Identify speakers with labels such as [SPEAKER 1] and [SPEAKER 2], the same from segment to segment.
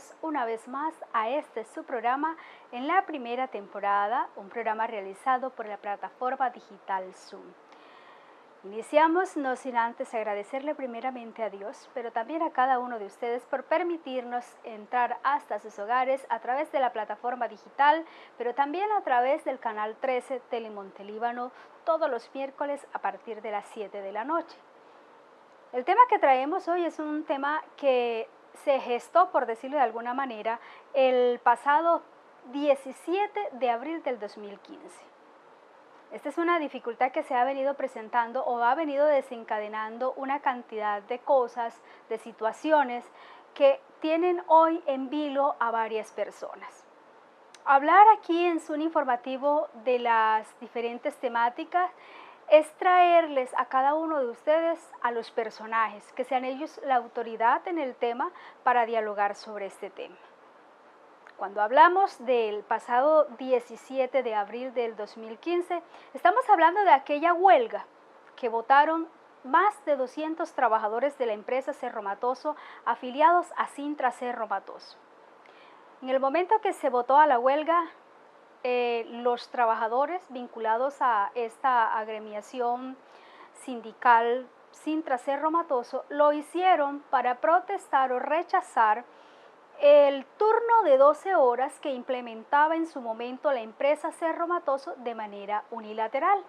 [SPEAKER 1] bienvenidos una vez más a este su programa en la primera temporada, un programa realizado por la plataforma digital Zoom. Iniciamos no sin antes agradecerle primeramente a Dios, pero también a cada uno de ustedes por permitirnos entrar hasta sus hogares a través de la plataforma digital, pero también a través del canal 13 Telemontelíbano todos los miércoles a partir de las 7 de la noche. El tema que traemos hoy es un tema que se gestó, por decirlo de alguna manera, el pasado 17 de abril del 2015. Esta es una dificultad que se ha venido presentando o ha venido desencadenando una cantidad de cosas, de situaciones que tienen hoy en vilo a varias personas. Hablar aquí en Zoom informativo de las diferentes temáticas es traerles a cada uno de ustedes a los personajes, que sean ellos la autoridad en el tema para dialogar sobre este tema. Cuando hablamos del pasado 17 de abril del 2015, estamos hablando de aquella huelga que votaron más de 200 trabajadores de la empresa Cerro Matoso afiliados a Cintra Cerro Matoso. En el momento que se votó a la huelga, los trabajadores vinculados a esta agremiación sindical Cintra Cerro Matoso lo hicieron para protestar o rechazar el turno de 12 horas que implementaba en su momento la empresa Cerro Matoso de manera unilateral.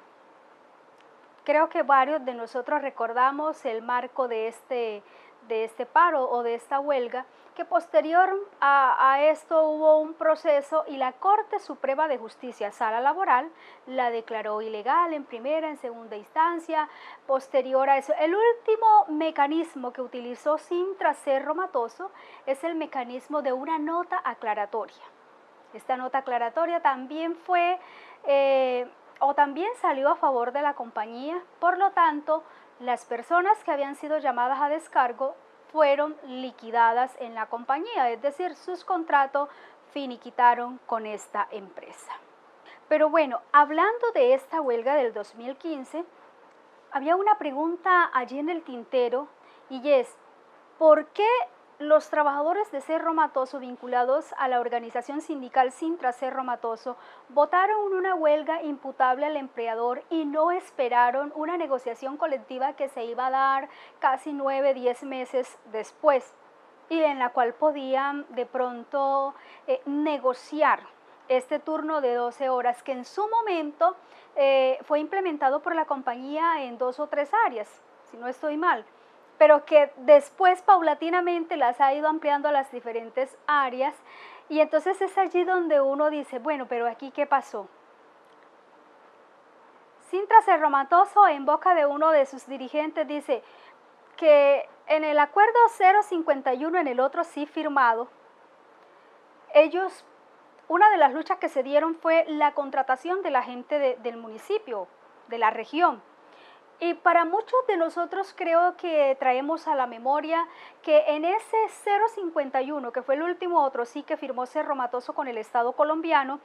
[SPEAKER 1] Creo que varios de nosotros recordamos el marco de este paro o de esta huelga, que posterior a esto hubo un proceso y la Corte Suprema de Justicia, Sala Laboral, la declaró ilegal en primera, en segunda instancia. Posterior a eso, el último mecanismo que utilizó Cintra Cerro Matoso es el mecanismo de una nota aclaratoria. Esta nota aclaratoria también fue también salió a favor de la compañía. Por lo tanto, las personas que habían sido llamadas a descargo fueron liquidadas en la compañía, es decir, sus contratos finiquitaron con esta empresa. Pero bueno, hablando de esta huelga del 2015, había una pregunta allí en el tintero y es, ¿por qué los trabajadores de Cerro Matoso vinculados a la organización sindical Cintra Cerro Matoso votaron una huelga imputable al empleador y no esperaron una negociación colectiva que se iba a dar casi 9-10 meses después y en la cual podían de pronto negociar este turno de 12 horas que en su momento fue implementado por la compañía en 2 o 3 áreas, si no estoy mal, pero que después paulatinamente las ha ido ampliando a las diferentes áreas y entonces es allí donde uno dice, bueno, pero aquí ¿qué pasó? Cintra Cerro Matoso, en boca de uno de sus dirigentes, dice que en el acuerdo 051, en el otro sí firmado, ellos, una de las luchas que se dieron fue la contratación de la gente del municipio, de la región. Y para muchos de nosotros creo que traemos a la memoria que en ese 051, que fue el último otro sí que firmó Cerro Matoso con el Estado colombiano,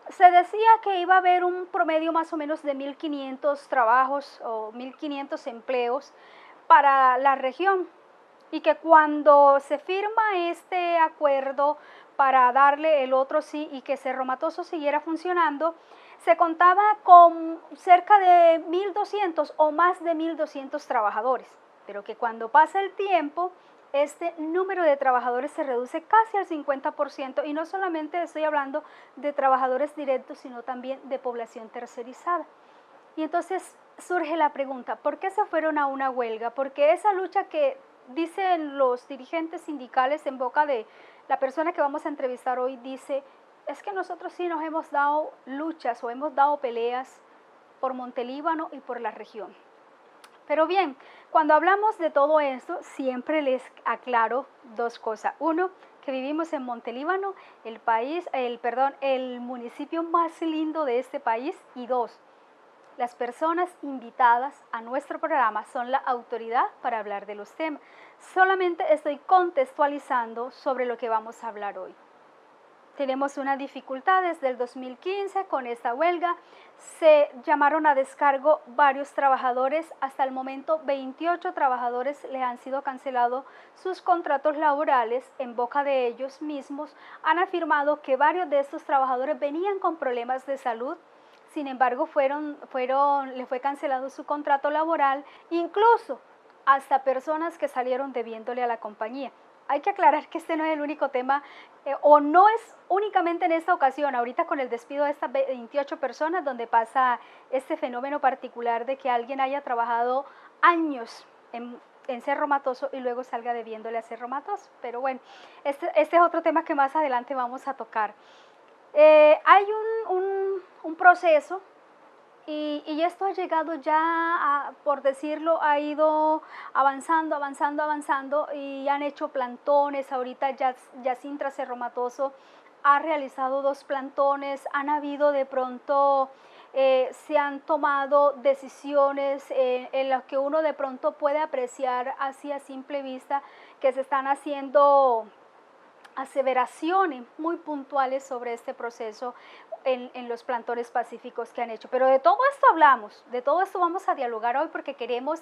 [SPEAKER 1] se decía que iba a haber un promedio más o menos de 1.500 trabajos o 1.500 empleos para la región y que cuando se firma este acuerdo para darle el otro sí y que Cerro Matoso siguiera funcionando, se contaba con cerca de 1.200 o más de 1.200 trabajadores, pero que cuando pasa el tiempo, este número de trabajadores se reduce casi al 50% y no solamente estoy hablando de trabajadores directos, sino también de población tercerizada. Y entonces surge la pregunta, ¿por qué se fueron a una huelga? Porque esa lucha que dicen los dirigentes sindicales en boca de la persona que vamos a entrevistar hoy dice, es que nosotros sí nos hemos dado luchas o hemos dado peleas por Montelíbano y por la región. Pero bien, cuando hablamos de todo esto, siempre les aclaro dos cosas. Uno, que vivimos en Montelíbano, el municipio más lindo de este país. Y dos, las personas invitadas a nuestro programa son la autoridad para hablar de los temas. Solamente estoy contextualizando sobre lo que vamos a hablar hoy. tenemos una dificultad desde el 2015 con esta huelga. Se llamaron a descargo varios trabajadores. Hasta el momento 28 trabajadores les han sido cancelados sus contratos laborales. En boca de ellos mismos han afirmado que varios de estos trabajadores venían con problemas de salud. Sin embargo, les fue cancelado su contrato laboral, incluso hasta personas que salieron debiéndole a la compañía. Hay que aclarar que este no es el único tema, o no es únicamente en esta ocasión, ahorita con el despido de estas 28 personas, donde pasa este fenómeno particular de que alguien haya trabajado años en Cerro Matoso y luego salga debiéndole a Cerro Matoso. Pero bueno, este es otro tema que más adelante vamos a tocar. Hay un proceso y esto ha llegado ya, por decirlo, ha ido avanzando y han hecho plantones. Ahorita Yacintra Cerro Matoso ha realizado 2 plantones, han habido de pronto, se han tomado decisiones en las que uno de pronto puede apreciar así a simple vista que se están haciendo aseveraciones muy puntuales sobre este proceso en los plantones pacíficos que han hecho. Pero de todo esto hablamos, de todo esto vamos a dialogar hoy, porque queremos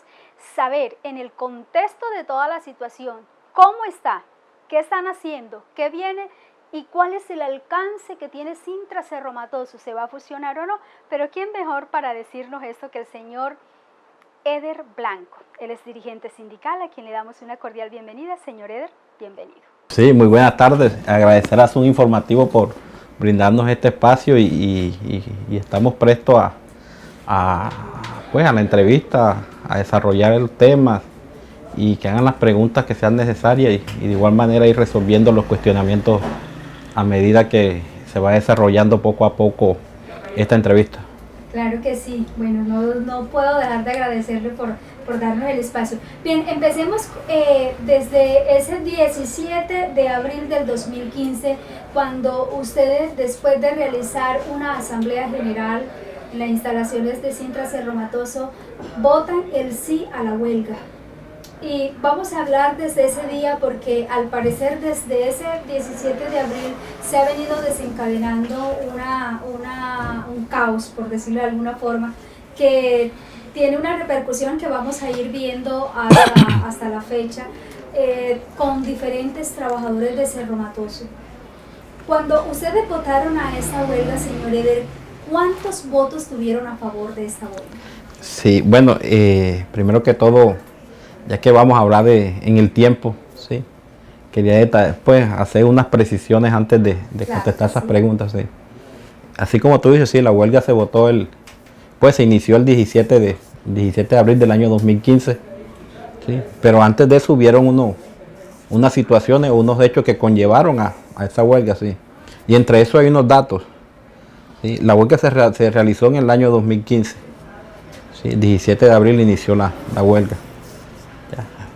[SPEAKER 1] saber en el contexto de toda la situación cómo está, qué están haciendo, qué viene y cuál es el alcance que tiene Cintra Cerro Matoso, se va a fusionar o no. Pero quién mejor para decirnos esto que el señor Eder Blanco. Él es dirigente sindical, a quien le damos una cordial bienvenida. Señor Eder, bienvenido.
[SPEAKER 2] Sí, muy buenas tardes. Agradecer a Zoom Informativo por brindarnos este espacio y estamos prestos a la entrevista, a desarrollar el tema y que hagan las preguntas que sean necesarias y de igual manera ir resolviendo los cuestionamientos a medida que se va desarrollando poco a poco esta entrevista.
[SPEAKER 1] Claro que sí. Bueno, no puedo dejar de agradecerle por darnos el espacio. Bien, empecemos desde ese 17 de abril del 2015, cuando ustedes, después de realizar una asamblea general en las instalaciones de Cintra Cerro Matoso, votan el sí a la huelga. Y vamos a hablar desde ese día porque al parecer desde ese 17 de abril se ha venido desencadenando un caos, por decirlo de alguna forma, que tiene una repercusión que vamos a ir viendo hasta la fecha con diferentes trabajadores de Cerro Matoso. Cuando ustedes votaron a esta huelga, señor Eder, ¿cuántos votos tuvieron a favor de esta huelga?
[SPEAKER 2] Sí, bueno, primero que todo, ya que vamos a hablar en el tiempo, ¿sí? Quería hacer unas precisiones antes de contestar esas preguntas. ¿Sí? Así como tú dices, sí, la huelga se votó se inició el 17 de abril del año 2015, ¿sí? Pero antes de eso hubieron unas situaciones o unos hechos que conllevaron a esa huelga, ¿sí? Y entre eso hay unos datos, ¿sí? La huelga se realizó en el año 2015, ¿sí? 17 de abril inició la huelga.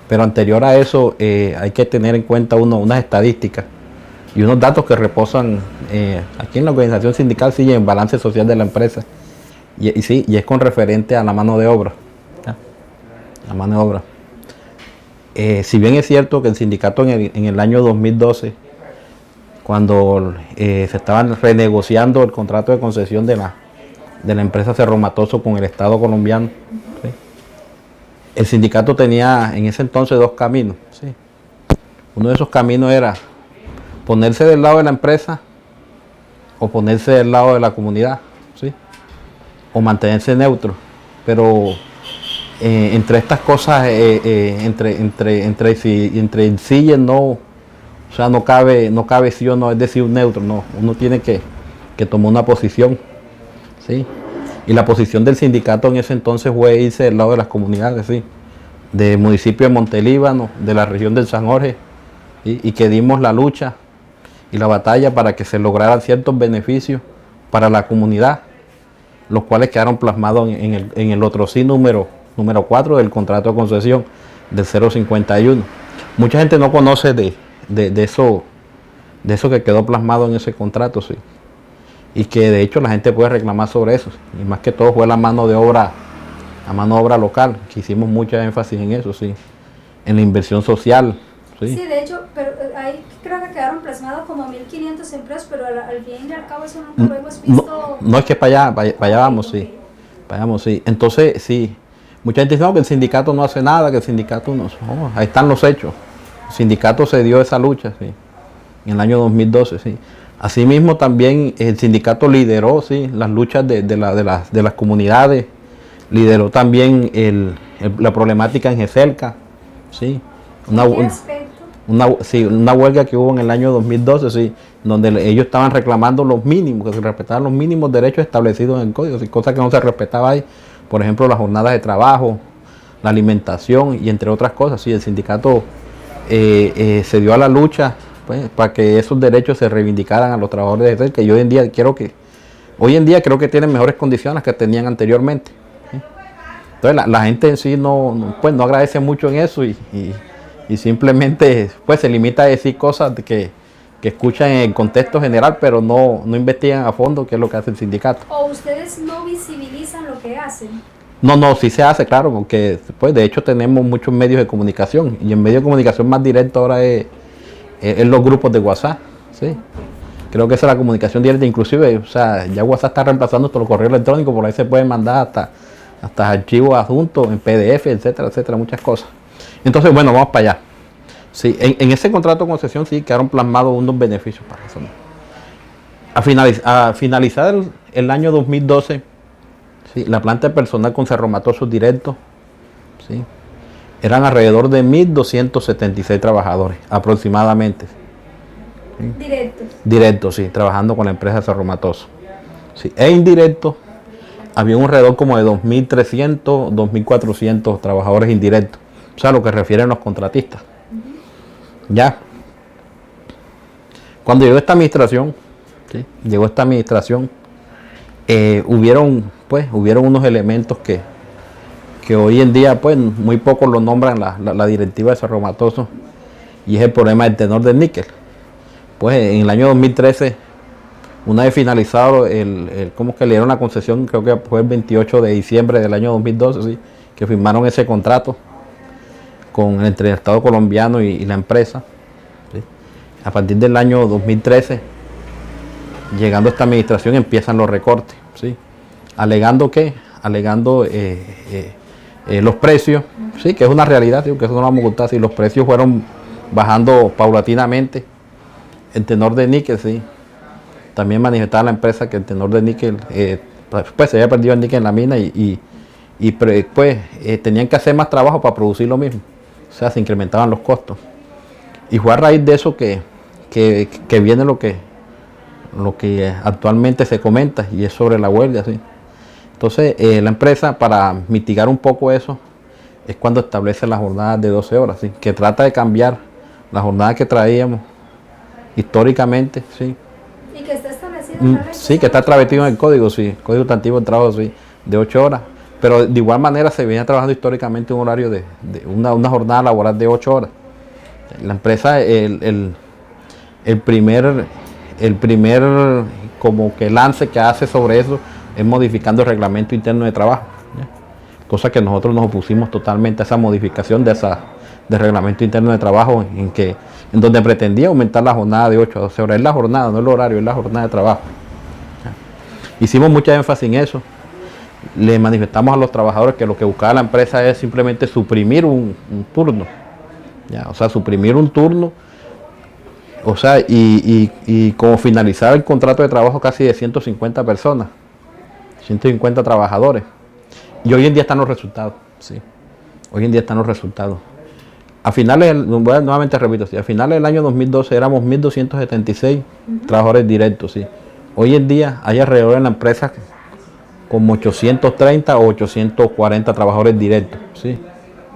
[SPEAKER 2] Pero anterior a eso hay que tener en cuenta unas estadísticas y unos datos que reposan aquí en la organización sindical, sí, en el balance social de la empresa. Y es con referente a la mano de obra. ¿Ya? La mano de obra. Si bien es cierto que el sindicato en el año 2012, cuando se estaban renegociando el contrato de concesión de la empresa Cerro Matoso con el Estado colombiano, ¿sí? El sindicato tenía en ese entonces 2 caminos. ¿Sí? Uno de esos caminos era ponerse del lado de la empresa o ponerse del lado de la comunidad, ¿sí? O mantenerse neutro. Pero entre estas cosas, entre sí y el no, o sea, no cabe sí o no, es decir, un neutro, no. Uno tiene que tomar una posición, ¿sí? Y la posición del sindicato en ese entonces fue irse del lado de las comunidades, ¿sí? Del municipio de Montelíbano, de la región del San Jorge, ¿sí? Y que dimos la lucha y la batalla para que se lograran ciertos beneficios para la comunidad, los cuales quedaron plasmados en el otro sí número 4 del contrato de concesión del 051. Mucha gente no conoce de eso que quedó plasmado en ese contrato, ¿sí? Y que de hecho la gente puede reclamar sobre eso, y más que todo fue la mano de obra local, que hicimos mucha énfasis en eso, ¿sí? En la inversión social, Sí,
[SPEAKER 1] Sí, de hecho, pero ahí creo que quedaron plasmados como 1.500 empleos, pero al fin y al cabo eso nunca lo hemos
[SPEAKER 2] no,
[SPEAKER 1] visto.
[SPEAKER 2] no es que para allá vamos,
[SPEAKER 1] Ok,
[SPEAKER 2] sí.
[SPEAKER 1] ok.
[SPEAKER 2] Para allá vamos, sí. Entonces, sí, mucha gente dice no, que el sindicato no hace nada, que el sindicato no. No, ahí están los hechos. El sindicato se dio esa lucha, sí, en el año 2012, sí. Asimismo, también el sindicato lideró, sí, las luchas de las comunidades, lideró también la problemática en GESELCA, sí. Una,
[SPEAKER 1] ¿En qué aspecto?
[SPEAKER 2] sí, una huelga que hubo en el año 2012, sí, donde ellos estaban reclamando los mínimos, que se respetaran los mínimos derechos establecidos en el código, sí, cosas que no se respetaba ahí, por ejemplo, las jornadas de trabajo, la alimentación y entre otras cosas, sí, el sindicato se dio a la lucha, pues, para que esos derechos se reivindicaran a los trabajadores de GESELCA, que yo hoy en día creo que tienen mejores condiciones que tenían anteriormente. ¿Sí? Entonces la gente en sí pues, no agradece mucho en eso y simplemente pues se limita a decir cosas que escuchan en el contexto general, pero no investigan a fondo qué es lo que hace el sindicato.
[SPEAKER 1] ¿O ustedes no visibilizan lo que hacen?
[SPEAKER 2] No, sí se hace, claro, porque pues de hecho tenemos muchos medios de comunicación y el medio de comunicación más directo ahora es los grupos de WhatsApp, ¿sí? Creo que esa es la comunicación directa, inclusive, o sea, ya WhatsApp está reemplazando nuestro correo electrónico, por ahí se pueden mandar hasta archivos adjuntos en PDF, etcétera, etcétera, muchas cosas. Entonces, bueno, vamos para allá. Sí, en ese contrato de concesión sí quedaron plasmados unos beneficios para eso. A finalizar el año 2012, sí, la planta de personal con cerromatosos directos, sí, eran alrededor de 1.276 trabajadores aproximadamente. ¿Sí?
[SPEAKER 1] Directos.
[SPEAKER 2] Directos, sí, trabajando con la empresa Cerromatoso. Sí, e indirectos, había un alrededor como de 2.300, 2.400 trabajadores indirectos. O sea, lo que refieren los contratistas. Ya. Cuando llegó esta administración, ¿sí? Hubieron unos elementos que hoy en día pues muy pocos lo nombran la directiva de Cerromatoso, y es el problema del tenor del níquel. Pues en el año 2013, una vez finalizado ¿cómo que le dieron la concesión? Creo que fue el 28 de diciembre del año 2012, ¿sí? Que firmaron ese contrato entre el Estado colombiano y la empresa. ¿Sí? A partir del año 2013, llegando a esta administración, empiezan los recortes, ¿sí? Alegando los precios, sí, que es una realidad, digo, que eso no lo vamos a ocultar, si los precios fueron bajando paulatinamente. El tenor de níquel, sí. También manifestaba la empresa que el tenor de níquel, pues se había perdido el níquel en la mina y tenían que hacer más trabajo para producir lo mismo. O sea, se incrementaban los costos. Y fue a raíz de eso que viene lo que actualmente se comenta, y es sobre la huelga, ¿sí? Entonces, la empresa, para mitigar un poco eso, es cuando establece las jornadas de 12 horas, ¿sí? Que trata de cambiar la jornada que traíamos históricamente, ¿sí?
[SPEAKER 1] ¿Y que está establecido en la ley?
[SPEAKER 2] Sí, que está establecido en el código, sí, código antiguo de trabajo, sí, de 8 horas. Pero de igual manera se venía trabajando históricamente un horario de una jornada laboral de 8 horas. La empresa, el primer como que lance que hace sobre eso es modificando el reglamento interno de trabajo, ¿ya? Cosa que nosotros nos opusimos totalmente a esa modificación del reglamento interno de trabajo, en donde pretendía aumentar la jornada de 8 a 12 horas. Es la jornada, no el horario, es la jornada de trabajo. ¿Ya? Hicimos mucha énfasis en eso. Le manifestamos a los trabajadores que lo que buscaba la empresa es simplemente suprimir un turno, ¿ya? O sea, suprimir un turno, o sea, y como finalizar el contrato de trabajo casi de 150 personas, 150 trabajadores. Y hoy en día están los resultados, sí. Hoy en día están los resultados. A finales, nuevamente repito, sí, a finales del año 2012 éramos 1.276 trabajadores directos, sí. Hoy en día hay alrededor en la empresa como 830 o 840 trabajadores directos, ¿sí?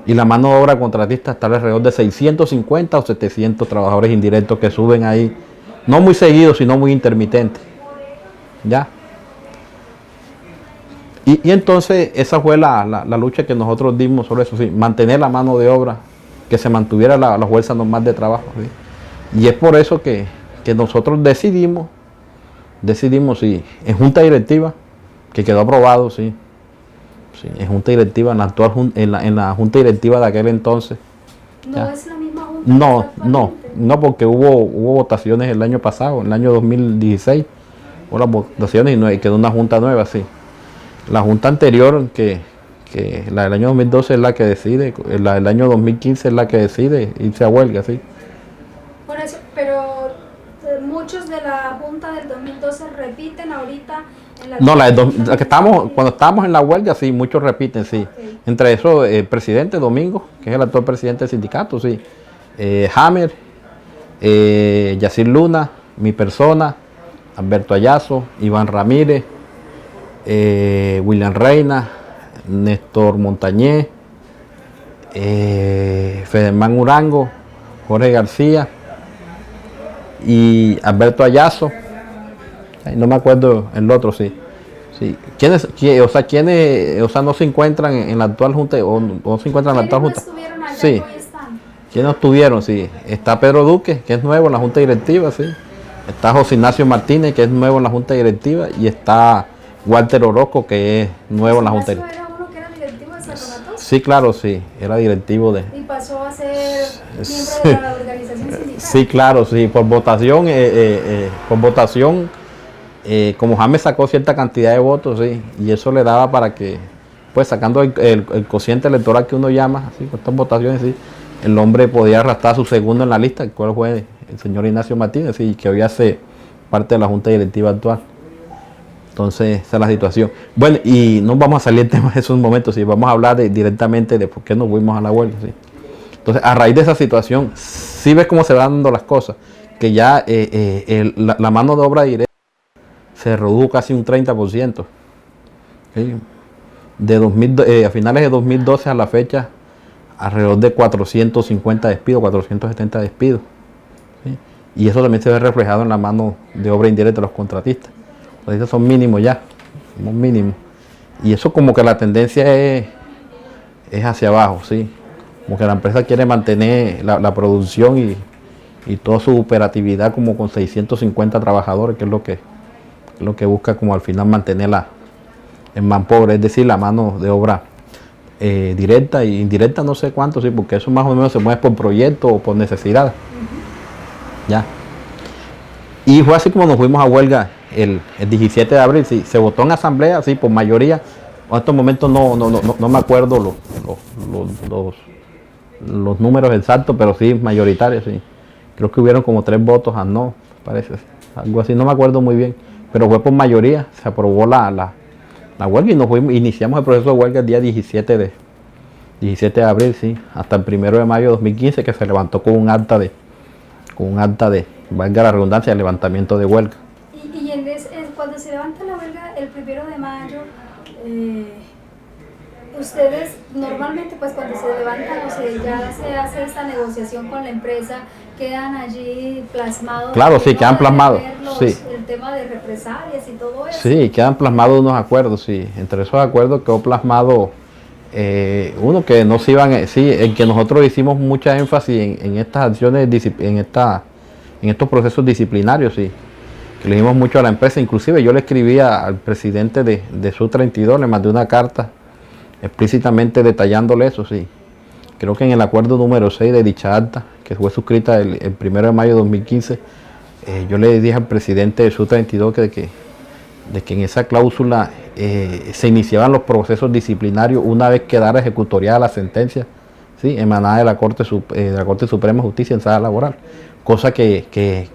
[SPEAKER 2] Y la mano de obra contratista está alrededor de 650 o 700 trabajadores indirectos que suben ahí, no muy seguidos, sino muy intermitentes, ¿ya? Y entonces esa fue la lucha que nosotros dimos sobre eso, ¿sí? Mantener la mano de obra, que se mantuviera la fuerza normal de trabajo, ¿sí? Y es por eso que nosotros decidimos, sí, en junta directiva, que quedó aprobado, sí, en junta directiva, en la junta directiva de aquel entonces.
[SPEAKER 1] ¿No es la misma junta
[SPEAKER 2] No, porque hubo votaciones el año pasado, en el año 2016, hubo las votaciones y quedó una junta nueva, sí. La junta anterior, que la del año 2012 es la que decide, la del año 2015 es la que decide irse a huelga, sí.
[SPEAKER 1] Por eso, pero muchos de la junta del 2012 repiten ahorita en la...
[SPEAKER 2] No, la que cuando estábamos en la huelga, sí, muchos repiten, sí. Okay. Entre eso, el presidente Domingo, que es el actual presidente del sindicato, sí. Hammer, Yacir Luna, mi persona, Alberto Ayazo, Iván Ramírez, William Reina, Néstor Montañez, Federman Urango, Jorge García y Alberto Ayazo. No me acuerdo el otro, sí. ¿Quiénes no se encuentran en la actual junta o no se encuentran en la actual junta? Sí. ¿Quiénes estuvieron? Sí. Está Pedro Duque, que es nuevo en la junta directiva, sí. Está José Ignacio Martínez, que es nuevo en la junta directiva, y está Walter Orozco, que es nuevo en la junta directiva.
[SPEAKER 1] ¿Era uno que era directivo de San Donato?
[SPEAKER 2] Sí, claro, sí. Era directivo de...
[SPEAKER 1] Y pasó a ser miembro de la organización sindical.
[SPEAKER 2] Sí, claro, sí. Por votación, como James sacó cierta cantidad de votos, sí, y eso le daba para que, pues sacando el cociente electoral que uno llama, así, con estas votaciones, sí, el hombre podía arrastrar a su segundo en la lista, el cual fue el señor Ignacio Martínez, sí, que hoy hace parte de la junta directiva actual. Entonces, esa es la situación. Bueno, y no vamos a salir del tema de esos momentos, sí, vamos a hablar directamente de por qué nos fuimos a la huelga, sí. Entonces, a raíz de esa situación, sí ves cómo se van dando las cosas, que ya la mano de obra directa se redujo casi un 30%. ¿Sí? A finales de 2012 a la fecha, alrededor de 450 despidos, 470 despidos. ¿Sí? Y eso también se ve reflejado en la mano de obra indirecta de los contratistas. Los contratistas son mínimos ya, son mínimos. Y eso como que la tendencia es hacia abajo, ¿sí? Como que la empresa quiere mantener la producción y toda su operatividad como con 650 trabajadores, que es lo que busca como al final mantenerla en manpower, es decir, la mano de obra directa e indirecta, no sé cuánto, sí, porque eso más o menos se mueve por proyecto o por necesidad. Ya. Y fue así como nos fuimos a huelga el 17 de abril, sí, se votó en asamblea, sí, por mayoría. En estos momentos no me acuerdo los números exactos, pero sí mayoritarios, sí. Creo que hubieron como 3 votos a no, parece, algo así, no me acuerdo muy bien, pero fue por mayoría, se aprobó la huelga y iniciamos el proceso de huelga el día 17 de abril, sí, hasta el 1 de mayo de 2015, que se levantó con un acta de, valga la redundancia, de levantamiento de huelga.
[SPEAKER 1] Y cuando se levanta la huelga el 1 de mayo, ustedes normalmente pues cuando se levantan ya se hace esta negociación con la empresa, quedan allí plasmados.
[SPEAKER 2] Claro, sí, quedan plasmados. Sí.
[SPEAKER 1] El tema de represalias y todo eso.
[SPEAKER 2] Sí, quedan plasmados unos acuerdos, sí. Entre esos acuerdos quedó plasmado uno que no se iban, sí, en que nosotros hicimos mucha énfasis en estas acciones, en estos procesos disciplinarios, sí. Que le dimos mucho a la empresa, inclusive yo le escribía al presidente de SUB 32, le mandé una carta explícitamente detallándole eso, sí. Creo que en el acuerdo número 6 de dicha acta, que fue suscrita el 1 de mayo de 2015, yo le dije al presidente de SUB 32 de que en esa cláusula se iniciaban los procesos disciplinarios una vez quedara ejecutoriada la sentencia, ¿sí?, emanada de la Corte Suprema de Justicia en sala laboral, cosa que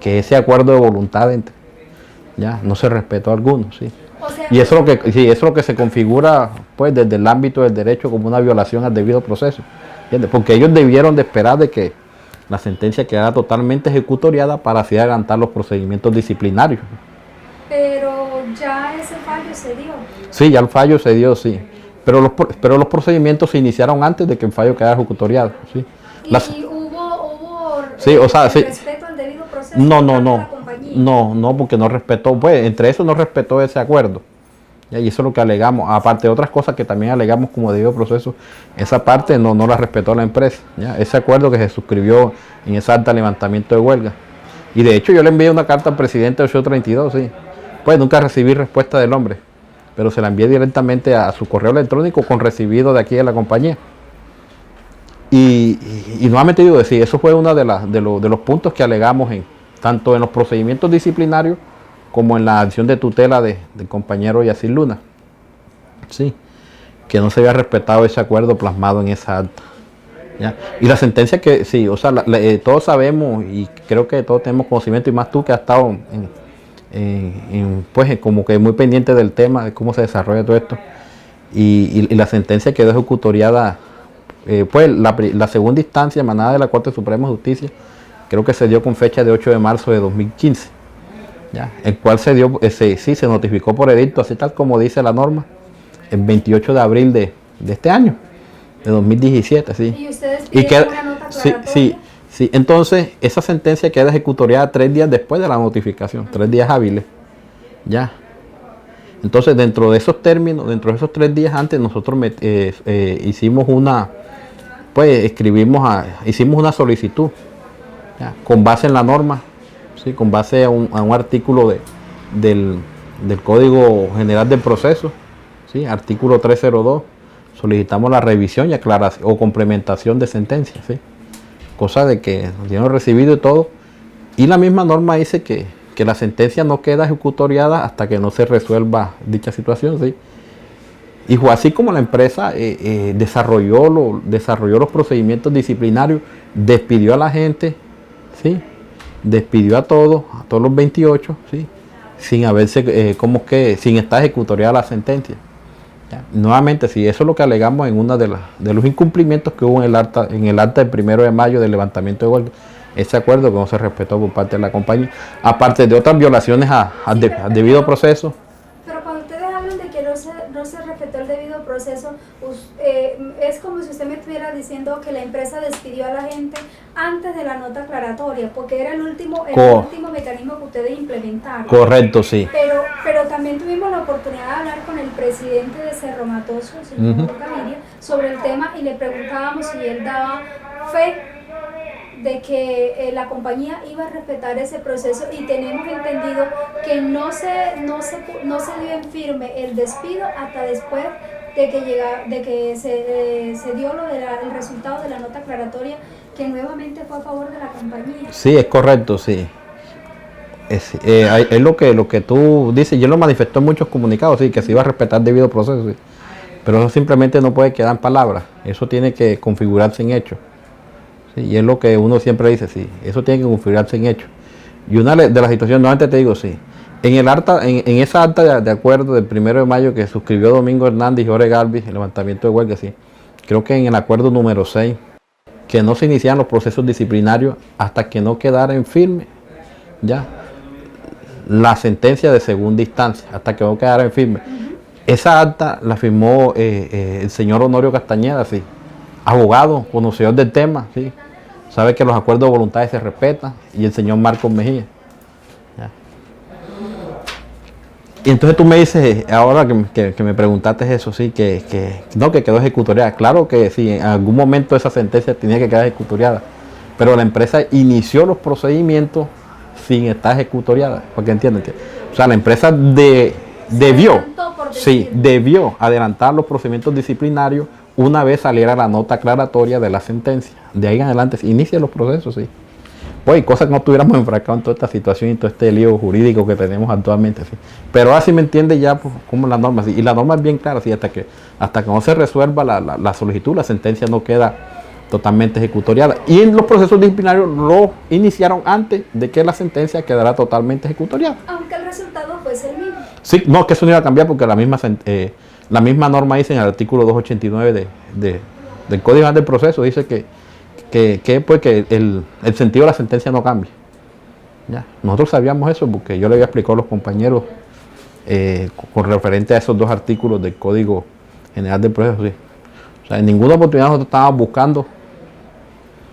[SPEAKER 2] ese acuerdo de voluntad ya no se respetó alguno, ¿sí?
[SPEAKER 1] O sea,
[SPEAKER 2] y eso es lo que se configura pues desde el ámbito del derecho como una violación al debido proceso, ¿entiendes? Porque ellos debieron de esperar de que la sentencia quedara totalmente ejecutoriada para así adelantar los procedimientos disciplinarios.
[SPEAKER 1] Pero ya ese fallo se dio.
[SPEAKER 2] Sí, ya el fallo se dio, sí. Pero los procedimientos se iniciaron antes de que el fallo quedara ejecutoriado, ¿sí?
[SPEAKER 1] ¿Y hubo
[SPEAKER 2] sí, o sea, sí,
[SPEAKER 1] respeto al debido proceso?
[SPEAKER 2] No, porque no respetó, pues entre eso no respetó ese acuerdo. Y eso es lo que alegamos, aparte de otras cosas que también alegamos como debido proceso, esa parte no la respetó la empresa, ¿ya? Ese acuerdo que se suscribió en esa acta de levantamiento de huelga. Y de hecho yo le envié una carta al presidente del SUB 32, sí. Pues nunca recibí respuesta del hombre, pero se la envié directamente a su correo electrónico con recibido de aquí de la compañía. Y nuevamente digo, sí, eso fue uno de los puntos que alegamos tanto en los procedimientos disciplinarios como en la acción de tutela del compañero Yacir Luna. Sí, que no se había respetado ese acuerdo plasmado en esa acta. ¿Ya? Y la sentencia que, sí, o sea, todos sabemos y creo que todos tenemos conocimiento, y más tú que has estado pues como que muy pendiente del tema, de cómo se desarrolla todo esto. Y la sentencia quedó ejecutoriada, pues la segunda instancia emanada de la Corte Suprema de Justicia, creo que se dio con fecha de 8 de marzo de 2015, ¿ya? El cual se dio, sí, se notificó por edicto, así tal como dice la norma, el 28 de abril de este año, de 2017, sí.
[SPEAKER 1] ¿Y ustedes pidieron una nota aclaratoria?
[SPEAKER 2] Sí, entonces esa sentencia queda ejecutoriada 3 días después de la notificación, 3 días hábiles, ya. Entonces, dentro de esos términos, dentro de esos 3 días antes, nosotros hicimos hicimos una solicitud, ¿ya? Con base en la norma, ¿sí? Con base a un artículo del Código General del Proceso, ¿sí? Artículo 302, solicitamos la revisión y aclaración o complementación de sentencia, ¿sí? Cosa de que nos dieron recibido y todo, y la misma norma dice que la sentencia no queda ejecutoriada hasta que no se resuelva dicha situación, ¿sí? Y fue así como la empresa desarrolló los procedimientos disciplinarios, despidió a la gente, ¿sí? Despidió a todos los 28, ¿sí? Sin haberse, sin estar ejecutoriada la sentencia. ¿Ya? Nuevamente, sí, eso es lo que alegamos en uno de los incumplimientos que hubo en el acta del 1 de mayo del levantamiento de huelga. Ese acuerdo que no se respetó por parte de la compañía, aparte de otras violaciones al debido proceso.
[SPEAKER 1] Pero cuando ustedes hablan de que no se respetó el debido proceso, es como si usted me estuviera diciendo que la empresa despidió a la gente antes de la nota aclaratoria, porque era el último mecanismo que ustedes implementaron.
[SPEAKER 2] Correcto, sí.
[SPEAKER 1] Pero también tuvimos la oportunidad de hablar con el presidente de Cerro Matoso, el señor Gaviria, sobre el tema, y le preguntábamos si él daba fe de que la compañía iba a respetar ese proceso, y tenemos entendido que no se dio en firme el despido hasta después de que se dio el resultado de la nota aclaratoria, que nuevamente fue a favor de la compañía.
[SPEAKER 2] Sí, es correcto, sí. Es lo que tú dices, yo lo manifestó en muchos comunicados, sí, que se iba a respetar debido proceso, sí. Pero eso simplemente no puede quedar en palabras, eso tiene que configurarse en hechos. Sí, y es lo que uno siempre dice, sí, eso tiene que configurarse en hechos. Y una de las situaciones, nuevamente te digo, sí, en esa acta de acuerdo del 1 de mayo que suscribió Domingo Hernández y Jorge Galvis, el levantamiento de huelga, sí, creo que en el acuerdo número 6, que no se iniciaran los procesos disciplinarios hasta que no quedara en firme, ya, la sentencia de segunda instancia, hasta que no quedara en firme. Esa acta la firmó el señor Honorio Castañeda, sí, abogado, conocedor del tema, ¿sí? Sabe que los acuerdos de voluntades se respetan, y el señor Marcos Mejía. ¿Ya? Y entonces tú me dices, ahora que me preguntaste eso, sí, que quedó ejecutoriada. Claro que sí, en algún momento esa sentencia tenía que quedar ejecutoriada, pero la empresa inició los procedimientos sin estar ejecutoriada, porque entienden que, o sea, la empresa debió adelantar los procedimientos disciplinarios una vez saliera la nota aclaratoria de la sentencia. De ahí en adelante se inician los procesos, sí. Pues cosas que no estuviéramos enfrascados en toda esta situación y todo este lío jurídico que tenemos actualmente, sí. Pero ahora sí me entiende ya pues, cómo la norma, sí. Y la norma es bien clara, sí, hasta que no se resuelva la solicitud, la sentencia no queda totalmente ejecutoriada. Y en los procesos disciplinarios lo iniciaron antes de que la sentencia quedara totalmente ejecutoriada.
[SPEAKER 1] Aunque el resultado fuese el mismo.
[SPEAKER 2] Sí, no, que eso no iba a cambiar porque la misma norma dice en el artículo 289 del Código General del Proceso, dice que el sentido de la sentencia no cambia. ¿Ya? Nosotros sabíamos eso porque yo le había explicado a los compañeros con referente a esos dos artículos del Código General del Proceso. Sí. O sea, en ninguna oportunidad nosotros estábamos buscando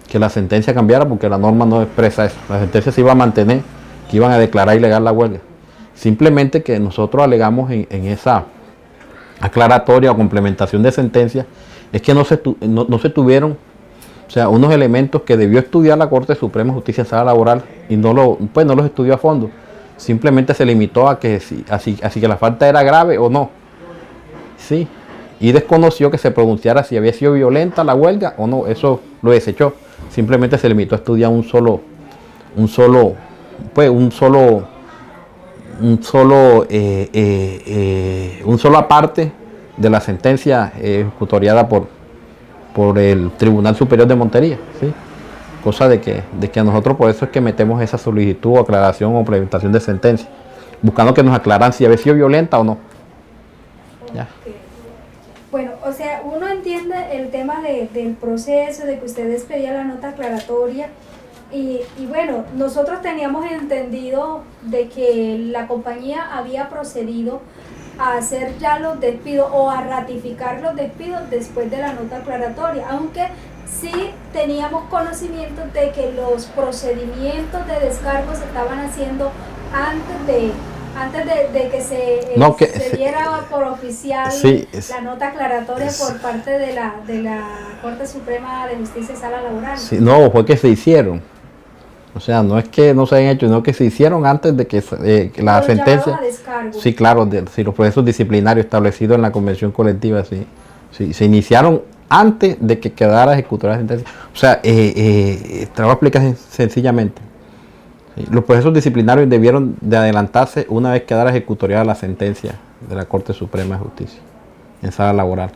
[SPEAKER 2] que la sentencia cambiara porque la norma no expresa eso. La sentencia se iba a mantener, que iban a declarar ilegal la huelga. Simplemente que nosotros alegamos en esa aclaratoria o complementación de sentencia es que no se tuvieron, o sea, unos elementos que debió estudiar la Corte Suprema de Justicia en Sala Laboral y no los estudió a fondo. Simplemente se limitó a que así que la falta era grave o no. Sí. y desconoció que se pronunciara si había sido violenta la huelga o no. Eso lo desechó. Simplemente se limitó a estudiar una sola parte de la sentencia ejecutoriada por el Tribunal Superior de Montería, ¿sí? Cosa de que nosotros por eso es que metemos esa solicitud o aclaración o presentación de sentencia, buscando que nos aclaran si había sido violenta o no.
[SPEAKER 1] Ya. Bueno, o sea, uno entiende el tema del proceso, de que ustedes pedían la nota aclaratoria y bueno, nosotros teníamos entendido de que la compañía había procedido a hacer ya los despidos o a ratificar los despidos después de la nota aclaratoria, aunque sí teníamos conocimiento de que los procedimientos de descargo se estaban haciendo antes de que se diera por oficial la nota aclaratoria por parte de la Corte Suprema de Justicia y Sala Laboral.
[SPEAKER 2] Sí, no, fue que se hicieron. O sea, no es que no se hayan hecho, sino que se hicieron antes de que la sentencia. Sí, claro, si los procesos disciplinarios establecidos en la convención colectiva, sí, se iniciaron antes de que quedara ejecutada la sentencia. O sea, te lo voy a explicar sencillamente. Los procesos disciplinarios debieron de adelantarse una vez quedara ejecutoriada la sentencia de la Corte Suprema de Justicia en sala laboral.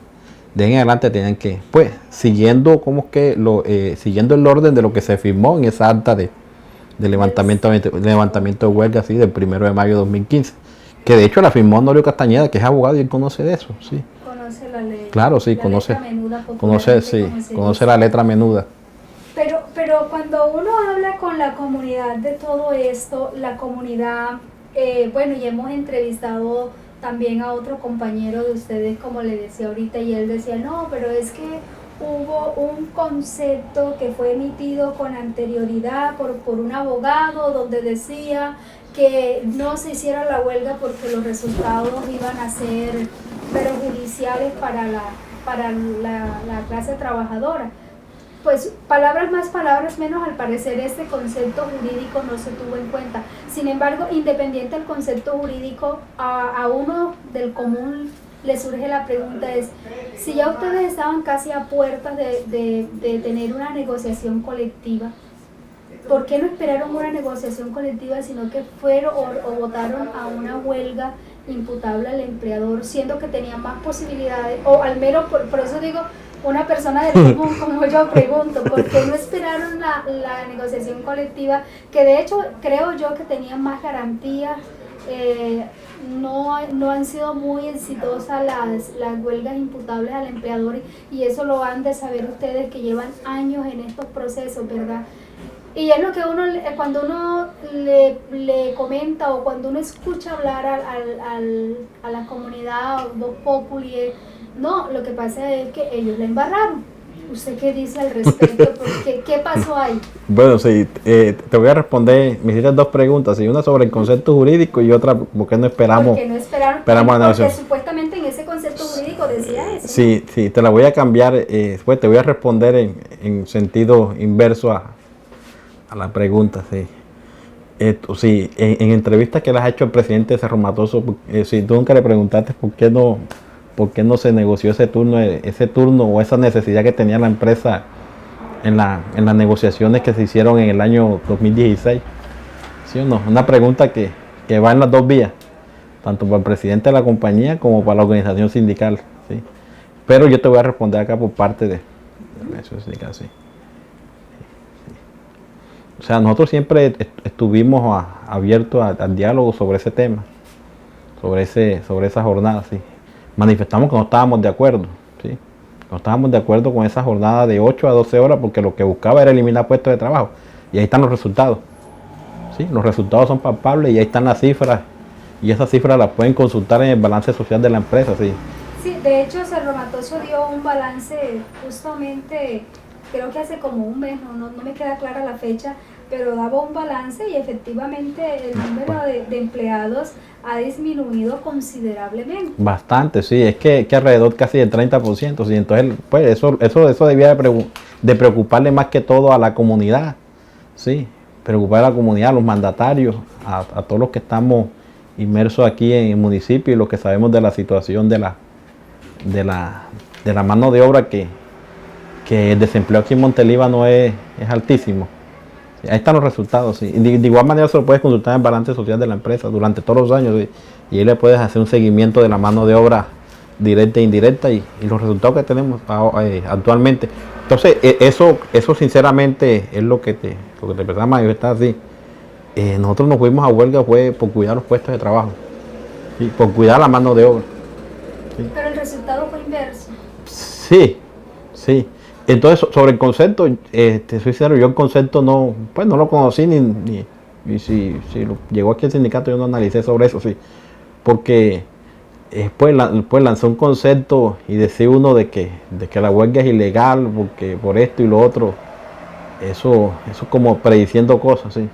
[SPEAKER 2] De ahí en adelante tenían que, pues, siguiendo siguiendo el orden de lo que se firmó en esa acta de levantamiento de huelga, así, del 1 de mayo de 2015, que de hecho la firmó Honorio Castañeda, que es abogado y él conoce de eso, sí.
[SPEAKER 1] Conoce la ley.
[SPEAKER 2] Claro, sí, conoce la letra menuda.
[SPEAKER 1] Pero cuando uno habla con la comunidad de todo esto, la comunidad, bueno, ya hemos entrevistado también a otro compañero de ustedes, como le decía ahorita, y él decía, no, pero es que hubo un concepto que fue emitido con anterioridad por un abogado donde decía que no se hiciera la huelga porque los resultados iban a ser perjudiciales para la clase trabajadora. Pues palabras más, palabras menos, al parecer este concepto jurídico no se tuvo en cuenta. Sin embargo, independiente del concepto jurídico, a uno del común le surge la pregunta es, si ya ustedes estaban casi a puertas de tener una negociación colectiva, ¿por qué no esperaron una negociación colectiva, sino que fueron o votaron a una huelga imputable al empleador, siendo que tenían más posibilidades, o al menos, por eso digo, una persona del común como yo pregunto, ¿por qué no esperaron la negociación colectiva? Que de hecho creo yo que tenían más garantías. No han sido muy exitosas las huelgas imputables al empleador y eso lo han de saber ustedes que llevan años en estos procesos, ¿verdad? Y es lo que cuando uno le comenta o cuando uno escucha hablar a la comunidad Vox Populi, no, lo que pasa es que ellos la embarraron. ¿Usted qué dice al respecto? ¿Qué pasó ahí?
[SPEAKER 2] Bueno, sí, te voy a responder, me hiciste dos preguntas, y una sobre el concepto jurídico y otra, ¿por qué no esperamos?
[SPEAKER 1] Porque no esperaron, porque supuestamente en ese concepto jurídico decía eso.
[SPEAKER 2] Sí, te la voy a cambiar, después te voy a responder en sentido inverso a la pregunta, sí. Sí, en entrevistas que las ha hecho el presidente Cerro Matoso, si tú nunca le preguntaste por qué no se negoció ese turno o esa necesidad que tenía la empresa en las negociaciones que se hicieron en el año 2016. ¿Sí o no? Una pregunta que va en las dos vías, tanto para el presidente de la compañía como para la organización sindical. ¿Sí? Pero yo te voy a responder acá por parte de la organización sindical. ¿Sí? O sea, nosotros siempre estuvimos abiertos al diálogo sobre ese tema, sobre esa jornada. ¿Sí? Manifestamos que no estábamos de acuerdo, ¿sí? No estábamos de acuerdo con esa jornada de 8 a 12 horas porque lo que buscaba era eliminar puestos de trabajo. Y ahí están los resultados. ¿Sí? Los resultados son palpables y ahí están las cifras. Y esas cifras las pueden consultar en el balance social de la empresa. ¿Sí?
[SPEAKER 1] Sí, de hecho Cerro Matoso dio un balance justamente, creo que hace como un mes, no me queda clara la fecha, pero daba un balance y efectivamente el número de empleados ha disminuido considerablemente.
[SPEAKER 2] Bastante, sí, es que alrededor casi del 30%, sí, entonces pues eso debía de preocuparle más que todo a la comunidad, sí, preocupar a la comunidad, a los mandatarios, a todos los que estamos inmersos aquí en el municipio y los que sabemos de la situación de de la mano de obra que el desempleo aquí en Montelíbano es altísimo. Ahí están los resultados, sí. De igual manera se lo puedes consultar en el balance social de la empresa durante todos los años, sí. Y ahí le puedes hacer un seguimiento de la mano de obra directa e indirecta y los resultados que tenemos actualmente. Entonces, eso sinceramente es lo que te empezamos a manifestar así. Nosotros nos fuimos a huelga fue por cuidar los puestos de trabajo, ¿sí? Por cuidar la mano de obra.
[SPEAKER 1] ¿Sí? Pero el resultado fue inverso.
[SPEAKER 2] Sí, sí. Entonces, sobre el concepto, soy sincero, yo el concepto no lo conocí y si llegó aquí el sindicato yo no analicé sobre eso, sí. Porque pues lanzó un concepto y decía uno de que la huelga es ilegal porque por esto y lo otro, eso como prediciendo cosas, sí.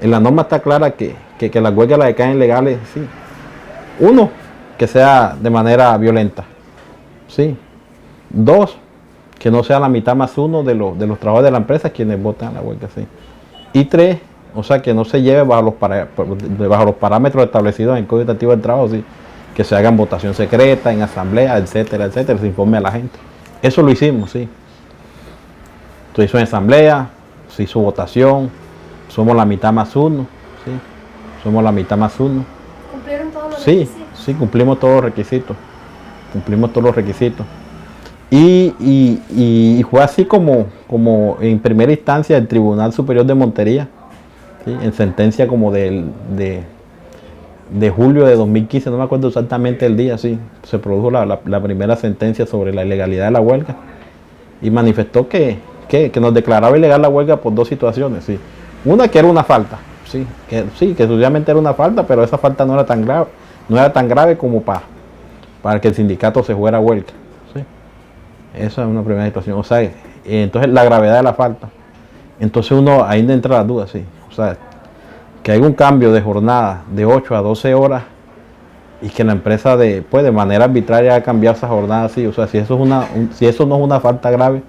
[SPEAKER 2] En la norma está clara que las huelgas las decaen legales, sí. Uno, que sea de manera violenta, sí. Dos, que no sea la mitad más uno de los trabajadores de la empresa quienes votan la huelga, sí. Y tres, o sea, que no se lleve bajo los parámetros establecidos en el Código Administrativo del Trabajo, sí. Que se haga en votación secreta, en asamblea, etcétera, etcétera, se informe a la gente. Eso lo hicimos, sí. Se hizo en asamblea, se hizo votación, somos la mitad más uno, sí. Somos la mitad más uno.
[SPEAKER 1] ¿Cumplieron todos los
[SPEAKER 2] requisitos?
[SPEAKER 1] requisitos?
[SPEAKER 2] Sí, cumplimos todos los requisitos. Cumplimos todos los requisitos. Y fue así como en primera instancia el Tribunal Superior de Montería, ¿sí? En sentencia como de julio de 2015, no me acuerdo exactamente el día, sí, se produjo la primera sentencia sobre la ilegalidad de la huelga y manifestó que nos declaraba ilegal la huelga por dos situaciones, sí. Una, que era una falta, sí, que sencillamente era una falta, pero esa falta no era tan grave como para que el sindicato se fuera a huelga, sí. Esa es una primera situación, o sea, entonces la gravedad de la falta. Entonces uno ahí entra la duda, sí, o sea, que hay un cambio de jornada de 8 a 12 horas y que la empresa de manera arbitraria ha cambiado esa jornada así, o sea, si eso no es una falta grave,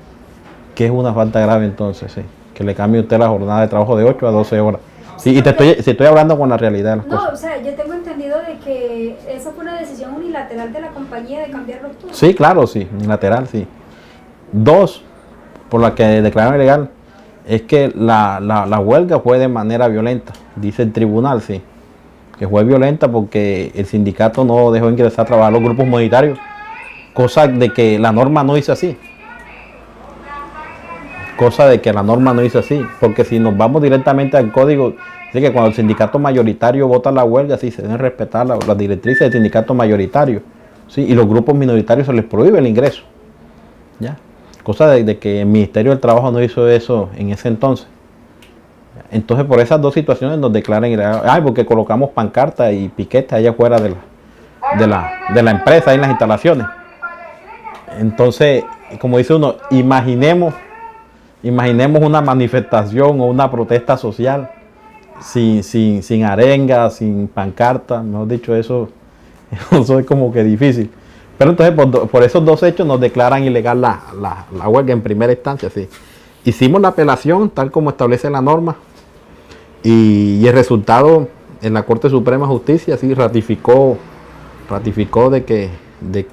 [SPEAKER 2] ¿qué es una falta grave entonces? Sí, que le cambie usted la jornada de trabajo de 8 a 12 horas. Sí, y estoy hablando con la realidad de las cosas.
[SPEAKER 1] No, o sea, yo tengo entendido de que eso fue una decisión unilateral de la compañía de cambiar los turnos.
[SPEAKER 2] Sí, claro, sí, unilateral, sí. Dos, por la que declararon ilegal, es que la huelga fue de manera violenta, dice el tribunal, sí, que fue violenta porque el sindicato no dejó ingresar a trabajar los grupos monetarios, cosa de que la norma no hizo así. Porque si nos vamos directamente al código, dice que cuando el sindicato mayoritario vota la huelga, sí, se deben respetar las directrices del sindicato mayoritario, sí, y los grupos minoritarios se les prohíbe el ingreso, ¿ya? Cosa de que el Ministerio del Trabajo no hizo eso en ese entonces. Entonces, por esas dos situaciones nos declaran ilegal. Porque colocamos pancartas y piquetes allá afuera de la empresa, en las instalaciones. Entonces, como dice uno, imaginemos una manifestación o una protesta social sin arenga, sin pancarta, mejor dicho, eso es como que difícil. Pero entonces por esos dos hechos nos declaran ilegal la huelga en primera instancia, sí. Hicimos la apelación tal como establece la norma y el resultado en la Corte Suprema de Justicia sí ratificó de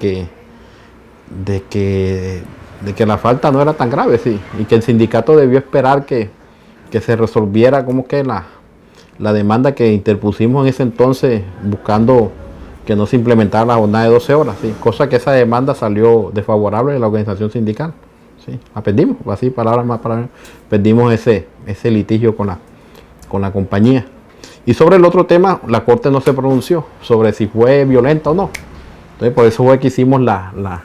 [SPEAKER 2] que la falta no era tan grave, sí, y que el sindicato debió esperar que se resolviera como que la demanda que interpusimos en ese entonces buscando que no se implementara la jornada de 12 horas, sí, cosa que esa demanda salió desfavorable de la organización sindical, sí, la perdimos, así palabras más palabras, perdimos ese litigio con la compañía. Y sobre el otro tema, la Corte no se pronunció sobre si fue violenta o no, entonces por eso fue que hicimos la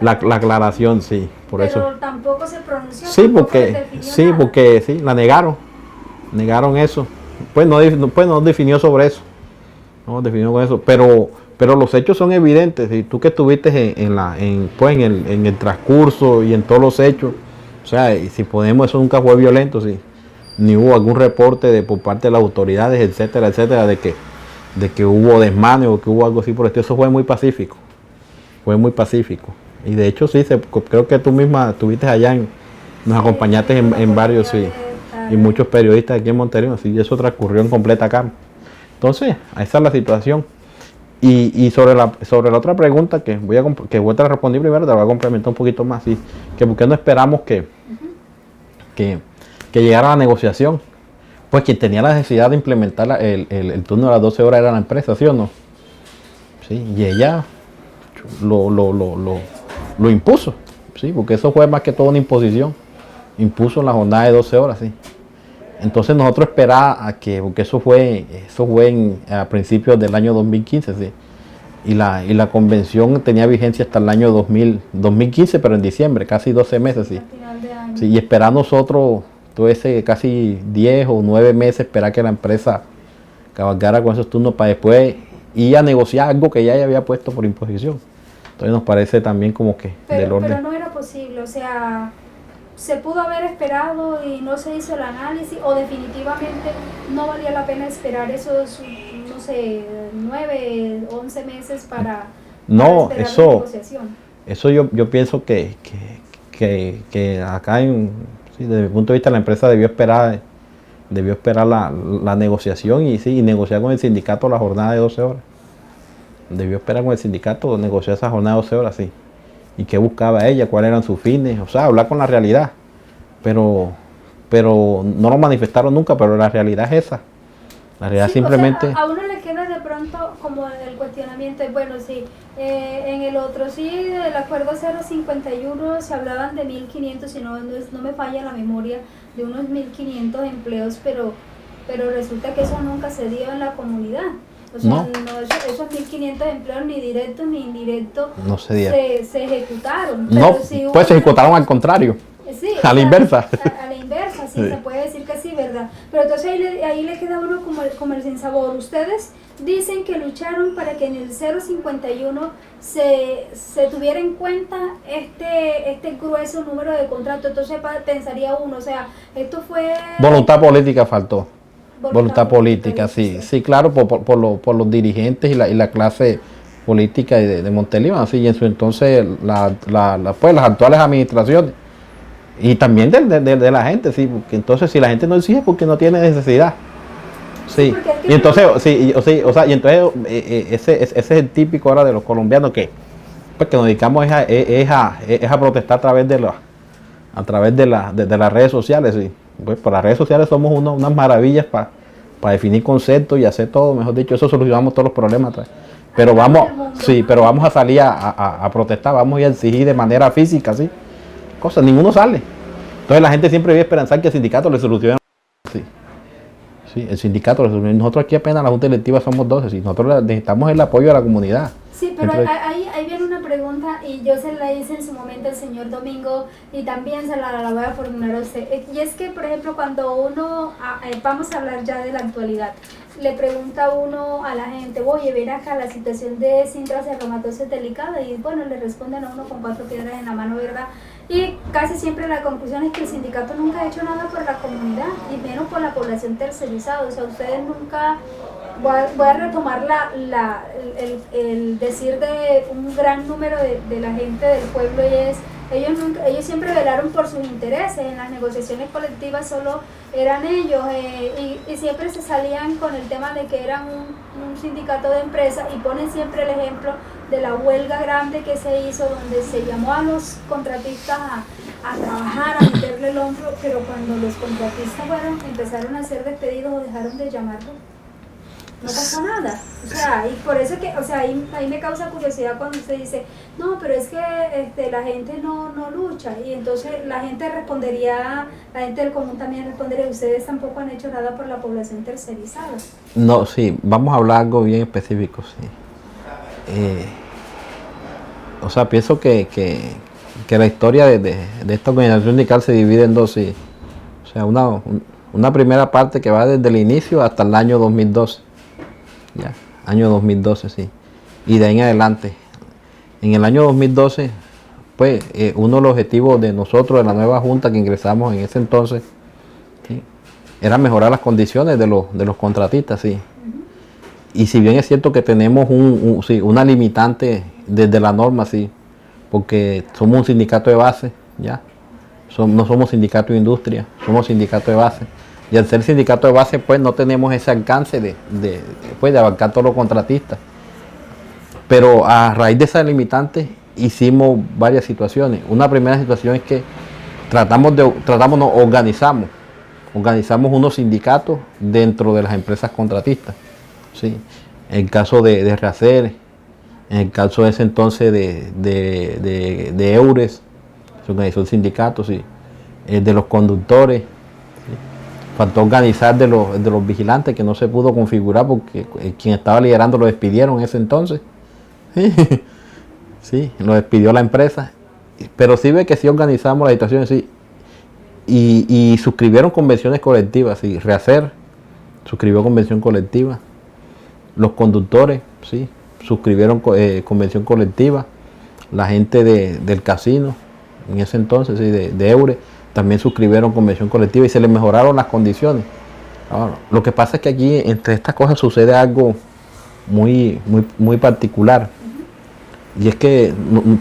[SPEAKER 2] aclaración, sí, por
[SPEAKER 1] pero
[SPEAKER 2] eso.
[SPEAKER 1] Pero tampoco se pronunció.
[SPEAKER 2] Sí, porque sí, la negaron eso. Pues no definió sobre eso. No definió con eso, pero los hechos son evidentes. Y tú que estuviste en el transcurso y en todos los hechos, o sea, y si podemos, eso nunca fue violento, sí. Ni hubo algún reporte por parte de las autoridades, etcétera, etcétera, de que hubo desmanes o que hubo algo así por el estilo. Eso fue muy pacífico. Y de hecho sí, creo que tú misma estuviste allá, nos acompañaste en varios, sí, y muchos periodistas aquí en Monterrey, así, y eso transcurrió en completa calma. Entonces, esa es la situación. Y sobre la otra pregunta que voy a responder primero, te voy a complementar un poquito más, ¿sí? Que por qué no esperamos que llegara la negociación. Pues quien tenía la necesidad de implementar el turno de las 12 horas era la empresa, ¿sí o no? Sí, y ella lo impuso, ¿sí? Porque eso fue más que todo una imposición. Impuso la jornada de 12 horas, ¿sí? Entonces nosotros esperábamos porque eso fue a principios del año 2015, ¿sí? Y la convención tenía vigencia hasta el año 2015, pero en diciembre, casi 12 meses, ¿sí? Sí, y esperar nosotros todo ese casi 10 o 9 meses, esperar que la empresa cabalgara con esos turnos para después ir a negociar algo que ya había puesto por imposición. Entonces nos parece también como que del orden.
[SPEAKER 1] Pero no era posible, o sea, se pudo haber esperado y no se hizo el análisis, o definitivamente no valía la pena esperar esos, no sé, 9, 11 meses para
[SPEAKER 2] no,
[SPEAKER 1] esperar la negociación.
[SPEAKER 2] Eso yo pienso que acá desde mi punto de vista la empresa debió esperar la negociación y negociar con el sindicato la jornada de 12 horas. Debió esperar con el sindicato, negociar esa jornada de 12 horas, sí. Y qué buscaba ella, cuáles eran sus fines, o sea, hablar con la realidad. Pero no lo manifestaron nunca, pero la realidad es esa. La realidad simplemente...
[SPEAKER 1] O sea, a uno le queda de pronto como el cuestionamiento, bueno, sí, en el otro, sí, el acuerdo 051 se hablaban de 1.500, si no me falla la memoria, de unos 1.500 empleos, pero resulta que eso nunca se dio en la comunidad. O sea, no, esos 1.500 empleos ni directos ni indirectos
[SPEAKER 2] no se
[SPEAKER 1] ejecutaron.
[SPEAKER 2] Pero no,
[SPEAKER 1] sí
[SPEAKER 2] pues se ejecutaron al contrario.
[SPEAKER 1] Sí,
[SPEAKER 2] a la inversa.
[SPEAKER 1] A la inversa, sí, se puede decir que sí, ¿verdad? Pero entonces ahí le queda a uno como el sinsabor. Ustedes dicen que lucharon para que en el 051 se tuviera en cuenta este grueso número de contratos. Entonces pensaría uno, o sea, esto fue...
[SPEAKER 2] Voluntad política faltó. Voluntad política, sí, claro, por los dirigentes y la clase política de Montelíbano, así, y en su entonces las actuales administraciones y también de la gente, sí, porque entonces si la gente no exige porque no tiene necesidad, sí, y entonces, ese es el típico ahora de los colombianos que nos dedicamos a protestar a través de las redes sociales, sí. Pues por las redes sociales somos unas maravillas para definir conceptos y hacer todo, mejor dicho, eso solucionamos todos los problemas. Pero vamos a salir a protestar, vamos a ir a exigir de manera física, ¿sí? Ninguno sale. Entonces la gente siempre vive esperanzar que el sindicato le solucione. Sí, el sindicato le solucione. Nosotros aquí apenas la junta directiva somos 12, ¿sí? Nosotros necesitamos el apoyo de la comunidad.
[SPEAKER 1] Sí, pero ahí viene una pregunta y yo se la hice en su momento al señor Domingo y también se la voy a formular a usted. Y es que, por ejemplo, cuando uno, vamos a hablar ya de la actualidad, le pregunta uno a la gente, oye, ven acá, la situación de síndrome reumatoide es delicada, y bueno, le responden a uno con 4 piedras en la mano, ¿verdad? Y casi siempre la conclusión es que el sindicato nunca ha hecho nada por la comunidad y menos por la población tercerizada. O sea, ustedes nunca... Voy a retomar el decir de un gran número de la gente del pueblo, y es, ellos siempre velaron por sus intereses, en las negociaciones colectivas solo eran ellos, y siempre se salían con el tema de que eran un sindicato de empresas, y ponen siempre el ejemplo de la huelga grande que se hizo, donde se llamó a los contratistas a trabajar, a meterle el hombro, pero cuando los contratistas empezaron a ser despedidos o dejaron de llamarlos, no pasó nada. O sea, y por eso que, o sea, ahí me causa curiosidad cuando usted dice, no, pero es que la gente no lucha, y entonces la gente del común también respondería, ustedes tampoco han hecho nada por la población tercerizada.
[SPEAKER 2] No, sí, vamos a hablar algo bien específico, sí. O sea, pienso que la historia de esta organización sindical se divide en dos, sí. O sea, una primera parte que va desde el inicio hasta el año 2012. Ya, año 2012, sí. Y de ahí en adelante. En el año 2012, pues, uno de los objetivos de nosotros, de la nueva junta que ingresamos en ese entonces, ¿sí?, era mejorar las condiciones de los contratistas, sí. Y si bien es cierto que tenemos una limitante desde la norma, sí, porque somos un sindicato de base, ya. No somos sindicato de industria, somos sindicato de base. Y al ser sindicato de base, pues no tenemos ese alcance de abarcar todos los contratistas. Pero a raíz de esa limitante hicimos varias situaciones. Una primera situación es que organizamos unos sindicatos dentro de las empresas contratistas. ¿Sí? En el caso de Rehacer, en el caso de ese entonces de Eures, se organizó el sindicato, ¿sí? De los conductores. Faltó organizar de los vigilantes, que no se pudo configurar porque quien estaba liderando lo despidieron en ese entonces. Sí, lo despidió la empresa. Pero sí ve que sí organizamos las situaciones, sí. Y suscribieron convenciones colectivas, sí. Rehacer suscribió convención colectiva. Los conductores, sí, suscribieron convención colectiva. La gente del casino, en ese entonces, sí, de Eure, también suscribieron convención colectiva y se les mejoraron las condiciones. Ahora, lo que pasa es que aquí entre estas cosas sucede algo muy particular. Y es que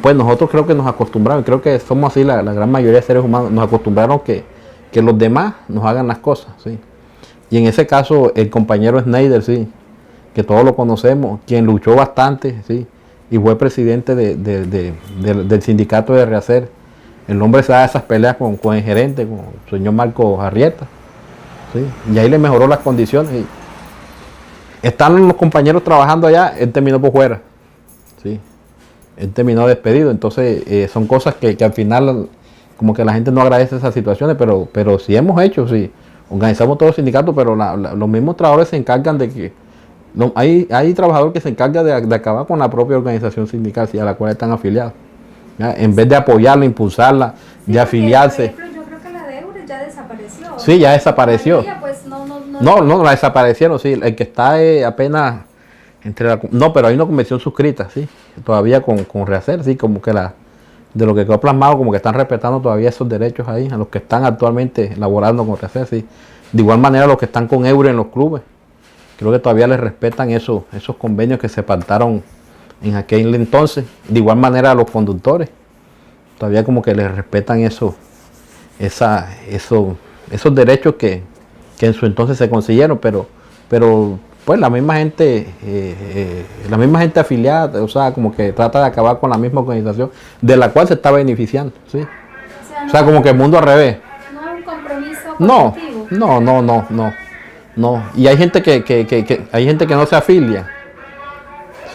[SPEAKER 2] pues nosotros creo que nos acostumbramos, creo que somos así la gran mayoría de seres humanos, nos acostumbraron que los demás nos hagan las cosas, ¿sí? Y en ese caso el compañero Schneider, sí, que todos lo conocemos, quien luchó bastante, sí, y fue presidente del sindicato de Rehacer. El hombre se da esas peleas con el gerente, con el señor Marco Arrieta, ¿sí? Y ahí le mejoró las condiciones. Y están los compañeros trabajando allá, él terminó por fuera, ¿sí? Él terminó despedido. Entonces son cosas que al final como que la gente no agradece esas situaciones, pero sí hemos hecho, sí. Organizamos todos los sindicatos, pero los mismos trabajadores se encargan de que hay trabajadores que se encargan de acabar con la propia organización sindical, sí, a la cual están afiliados. ¿Ya? En vez de apoyarla, impulsarla, sí, de afiliarse.
[SPEAKER 1] Por ejemplo, yo creo que la de Eures ya desapareció.
[SPEAKER 2] Sí, ya desapareció.
[SPEAKER 1] Pues,
[SPEAKER 2] no, la desaparecieron, sí. El que está apenas no, pero hay una convención suscrita, sí. Todavía con Rehacer, sí, como que de lo que quedó plasmado, como que están respetando todavía esos derechos ahí, a los que están actualmente laborando con Rehacer, sí. De igual manera los que están con Eure en los clubes, creo que todavía les respetan esos convenios que se pactaron en aquel entonces. De igual manera a los conductores, todavía como que les respetan esos derechos que en su entonces se consiguieron, pero pues la misma gente afiliada, o sea, como que trata de acabar con la misma organización de la cual se está beneficiando, ¿sí? O sea, como que el mundo al revés.
[SPEAKER 1] No es un compromiso colectivo.
[SPEAKER 2] No. Y hay gente hay gente que no se afilia.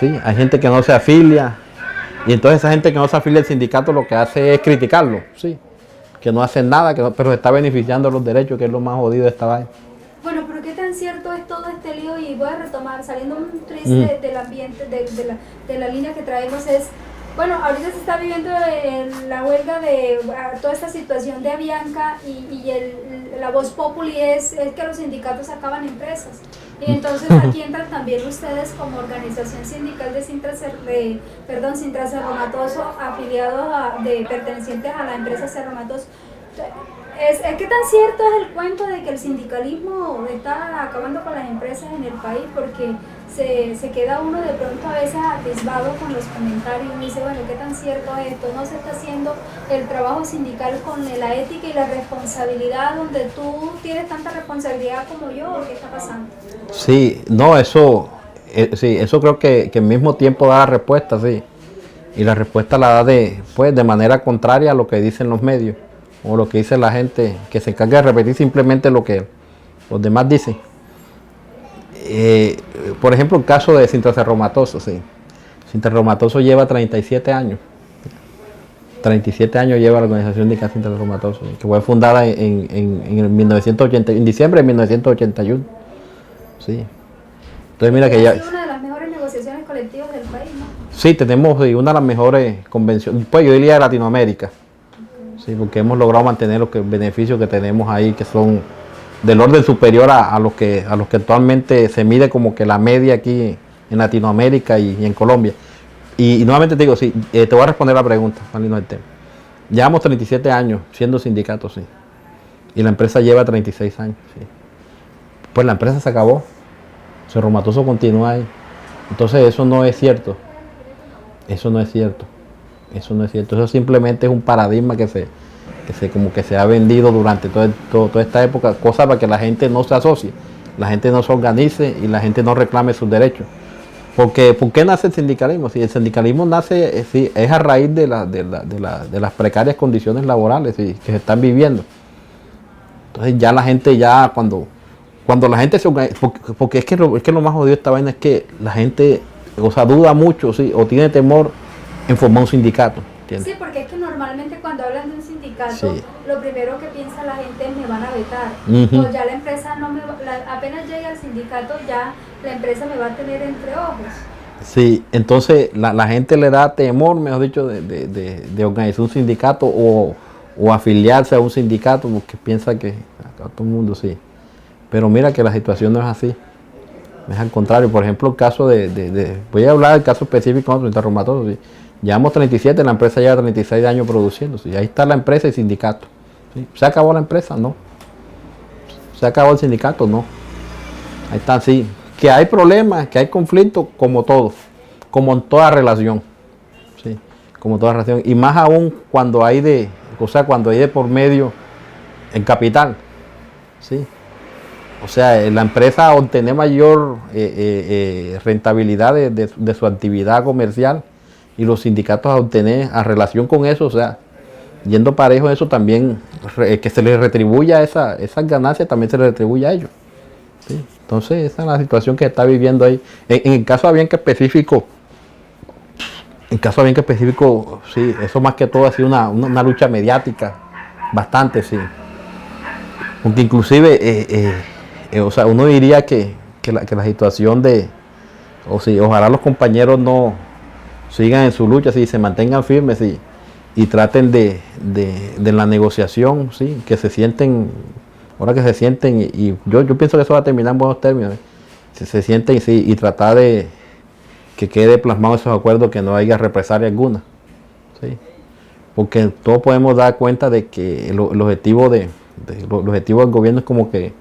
[SPEAKER 2] Sí, hay gente que no se afilia. Y entonces esa gente que no se afilia al sindicato lo que hace es criticarlo, sí. Que no hacen nada, pero se está beneficiando los derechos, que es lo más jodido de esta vaina.
[SPEAKER 1] Bueno, pero qué tan cierto es todo este lío, y voy a retomar, saliendo un triste del ambiente, de la línea que traemos, es, bueno, ahorita se está viviendo la huelga de toda esta situación de Avianca, y la voz populi es que los sindicatos acaban empresas. Y entonces aquí entran también ustedes como organización sindical de Sintra Cerro-Matoso, afiliados pertenecientes a la empresa Cerro-Matoso. ¿Qué tan cierto es el cuento de que el sindicalismo está acabando con las empresas en el país? Porque se queda uno de pronto a veces atisbado con los comentarios y dice, bueno, ¿qué tan cierto es esto? ¿No se está haciendo el trabajo sindical con la ética y la responsabilidad, donde tú tienes tanta responsabilidad como yo? ¿O qué está pasando?
[SPEAKER 2] Sí, no, eso creo que al mismo tiempo da la respuesta, sí. Y la respuesta la da de manera contraria a lo que dicen los medios, o lo que dice la gente, que se encarga de repetir simplemente lo que los demás dicen. Por ejemplo, el caso de Sintra Cerro-Matoso, sí. Sintra Cerro-Matoso lleva 37 años. 37 años lleva la organización de Sintra Cerro-Matoso, que fue fundada en diciembre de 1981. Sí. Entonces mira que ya...
[SPEAKER 1] Es una de las mejores negociaciones colectivas del país, ¿no?
[SPEAKER 2] Sí, tenemos una de las mejores convenciones, pues yo diría de Latinoamérica. Sí, porque hemos logrado mantener los beneficios que tenemos ahí, que son del orden superior a los que actualmente se mide como que la media aquí en Latinoamérica y en Colombia. Y nuevamente te digo, sí, te voy a responder la pregunta, saliendo del tema. Llevamos 37 años siendo sindicato, sí. Y la empresa lleva 36 años, sí. Pues la empresa se acabó. Cerro-Matoso continúa ahí. Entonces eso no es cierto. Eso no es cierto. Eso simplemente es un paradigma que se ha vendido durante toda esta época, cosa para que la gente no se asocie, la gente no se organice y la gente no reclame sus derechos. Porque, ¿por qué nace el sindicalismo? Si el sindicalismo nace, sí, es a raíz de las precarias condiciones laborales, sí, que se están viviendo. Entonces ya la gente cuando la gente se organiza, porque es que lo más jodido de esta vaina es que la gente, o sea, duda mucho, sí, o tiene temor en formar un sindicato, ¿entiendes?
[SPEAKER 1] Sí, porque es que normalmente cuando hablan de un sindicato,
[SPEAKER 2] Sí.
[SPEAKER 1] lo primero que piensa la gente es me van a vetar. O ya la empresa apenas llegue al sindicato, ya la empresa me va a tener entre ojos.
[SPEAKER 2] Sí, entonces la gente le da temor, mejor dicho, de organizar un sindicato o afiliarse a un sindicato porque piensa que a todo el mundo sí. Pero mira que la situación no es así. Es al contrario. Por ejemplo, el caso voy a hablar del caso específico de los reumatosos. ¿Sí? Llevamos 37, la empresa lleva 36 años produciendo. ¿Sí? Ahí está la empresa y el sindicato. ¿Sí? ¿Se acabó la empresa? No. ¿Se acabó el sindicato? No. Ahí está, sí. Que hay problemas, que hay conflictos, como todo. Como en toda relación. ¿Sí? Como toda relación. Y más aún cuando hay cuando hay de por medio el capital. ¿Sí? O sea, la empresa obtiene mayor rentabilidad de su actividad comercial y los sindicatos a obtener a relación con eso, o sea, yendo parejo eso también, que se les retribuya esas ganancias, también se les retribuye a ellos. ¿Sí? Entonces, esa es la situación que está viviendo ahí. En el caso de Avianca específico, sí, eso más que todo ha sido una lucha mediática, bastante, sí. Porque inclusive, o sea, uno diría que la situación ojalá los compañeros no sigan en su lucha, sí, se mantengan firmes, sí, y traten de la negociación, sí, que se sienten, ahora que se sienten, y yo pienso que eso va a terminar en buenos términos, se sienten, sí, y tratar de que quede plasmado esos acuerdos, que no haya represalia alguna, sí, porque todos podemos dar cuenta de que el objetivo del gobierno es como que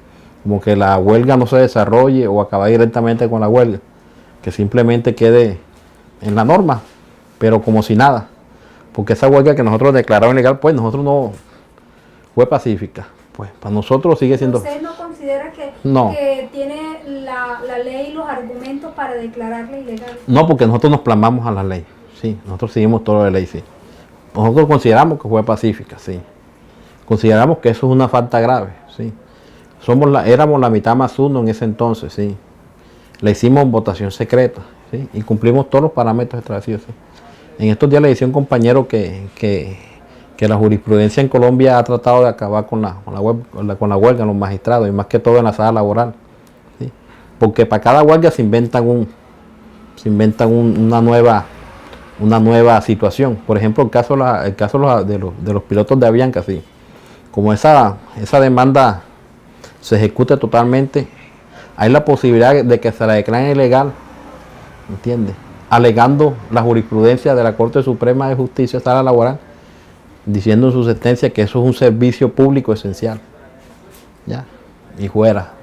[SPEAKER 2] la huelga no se desarrolle o acabar directamente con la huelga, que simplemente quede en la norma, pero como si nada, porque esa huelga que nosotros declaramos ilegal, pues nosotros no fue pacífica, pues para nosotros sigue siendo.
[SPEAKER 1] ¿Usted no considera que tiene la ley y los argumentos para declararla ilegal?
[SPEAKER 2] No, porque nosotros nos plasmamos a la ley, sí, nosotros seguimos toda la ley, sí. Nosotros consideramos que fue pacífica, sí. Consideramos que eso es una falta grave, sí. Éramos la mitad más uno en ese entonces, sí. Le hicimos votación secreta, ¿sí? Y cumplimos todos los parámetros establecidos, ¿sí? En estos días le decía un compañero que la jurisprudencia en Colombia ha tratado de acabar con la huelga en los magistrados, y más que todo en la sala laboral, ¿sí? Porque para cada huelga se inventan una nueva situación. Por ejemplo, el caso de los pilotos de Avianca, ¿sí? Como esa demanda se ejecute totalmente, hay la posibilidad de que se la declaren ilegal, ¿entiendes? Alegando la jurisprudencia de la Corte Suprema de Justicia, sala laboral, diciendo en su sentencia que eso es un servicio público esencial, ¿ya? Y fuera,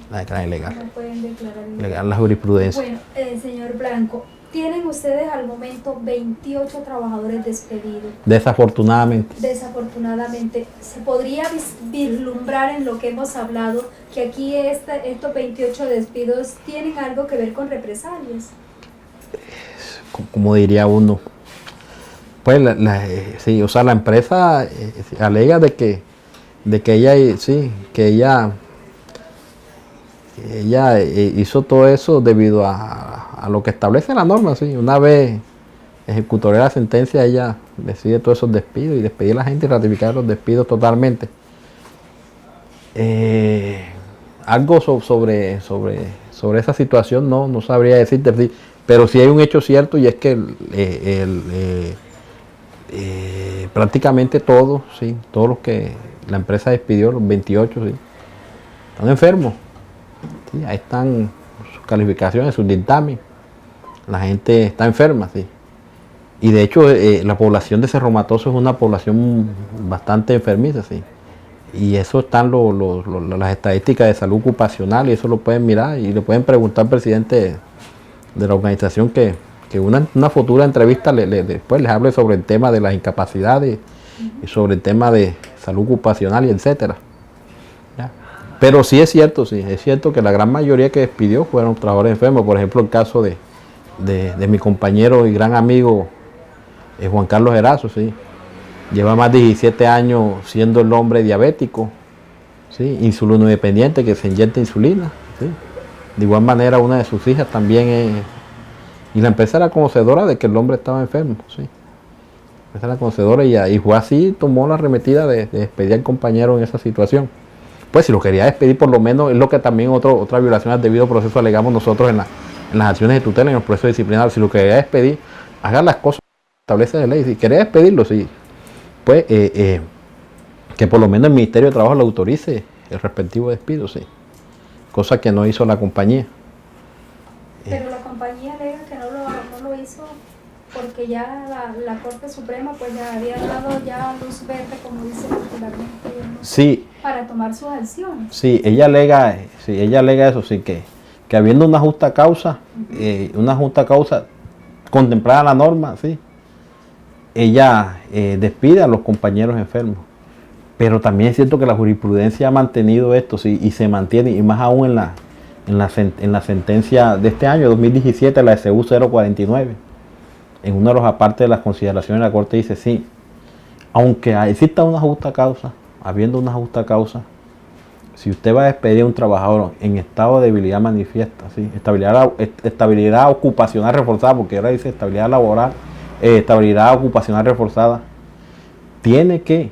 [SPEAKER 2] la declaran ilegal.
[SPEAKER 1] No pueden declarar
[SPEAKER 2] ilegal la jurisprudencia.
[SPEAKER 1] Bueno, señor Blanco, tienen ustedes al momento 28 trabajadores despedidos.
[SPEAKER 2] Desafortunadamente.
[SPEAKER 1] Desafortunadamente, ¿se podría vislumbrar en lo que hemos hablado que aquí estos 28 despidos tienen algo que ver con represalias?
[SPEAKER 2] Como diría uno, pues sí, o sea, la empresa alega de que ella hizo todo eso debido a lo que establece la norma, sí. Una vez ejecutoré la sentencia, ella decide todos esos despidos y despedir a la gente y ratificar los despidos totalmente. Algo sobre esa situación no sabría decirte, sí, pero sí hay un hecho cierto, y es que prácticamente todos los que la empresa despidió, los 28, sí, están enfermos. Sí, ahí están sus calificaciones, sus dictámenes. La gente está enferma, sí. Y de hecho, la población de Cerro Matoso es una población bastante enfermiza, sí. Y eso están las estadísticas de salud ocupacional, y eso lo pueden mirar y le pueden preguntar al presidente de la organización que una futura entrevista después les hable sobre el tema de las incapacidades y sobre el tema de salud ocupacional y etcétera. ¿Ya? Pero sí es cierto que la gran mayoría que despidió fueron trabajadores enfermos. Por ejemplo, el caso de mi compañero y gran amigo Juan Carlos Erazo, ¿sí? Lleva más de 17 años siendo el hombre diabético, ¿sí? Insulino dependiente, que se inyecta insulina, ¿sí? De igual manera, una de sus hijas también es... Y la empresa era conocedora de que el hombre estaba enfermo, ¿sí? La empresa era conocedora y fue así, tomó la arremetida de despedir al compañero en esa situación. Pues si lo quería despedir, por lo menos es lo que también otra violación al debido proceso alegamos nosotros en las acciones de tutela, en los procesos disciplinarios. Si lo quería despedir, haga las cosas que establece la ley. Si quería despedirlo, sí, pues que por lo menos el Ministerio de Trabajo le autorice el respectivo despido, sí. Cosa que no hizo la compañía.
[SPEAKER 1] Pero la compañía alega que no lo hizo porque ya la Corte Suprema pues ya había dado ya luz verde, como dice popularmente, ¿no?
[SPEAKER 2] Sí.
[SPEAKER 1] Para tomar sus acciones.
[SPEAKER 2] Sí, ella alega eso, sí, que habiendo una justa causa, contemplada en la norma, sí, ella despide a los compañeros enfermos. Pero también es cierto que la jurisprudencia ha mantenido esto, sí, y se mantiene, y más aún en la sentencia de este año, 2017, la SU 049. En uno de los apartes de las consideraciones de la Corte dice, sí, aunque exista una justa causa, habiendo una justa causa, si usted va a despedir a un trabajador en estado de debilidad manifiesta, ¿sí? Estabilidad ocupacional reforzada, porque ahora dice estabilidad laboral, estabilidad ocupacional reforzada, tiene que,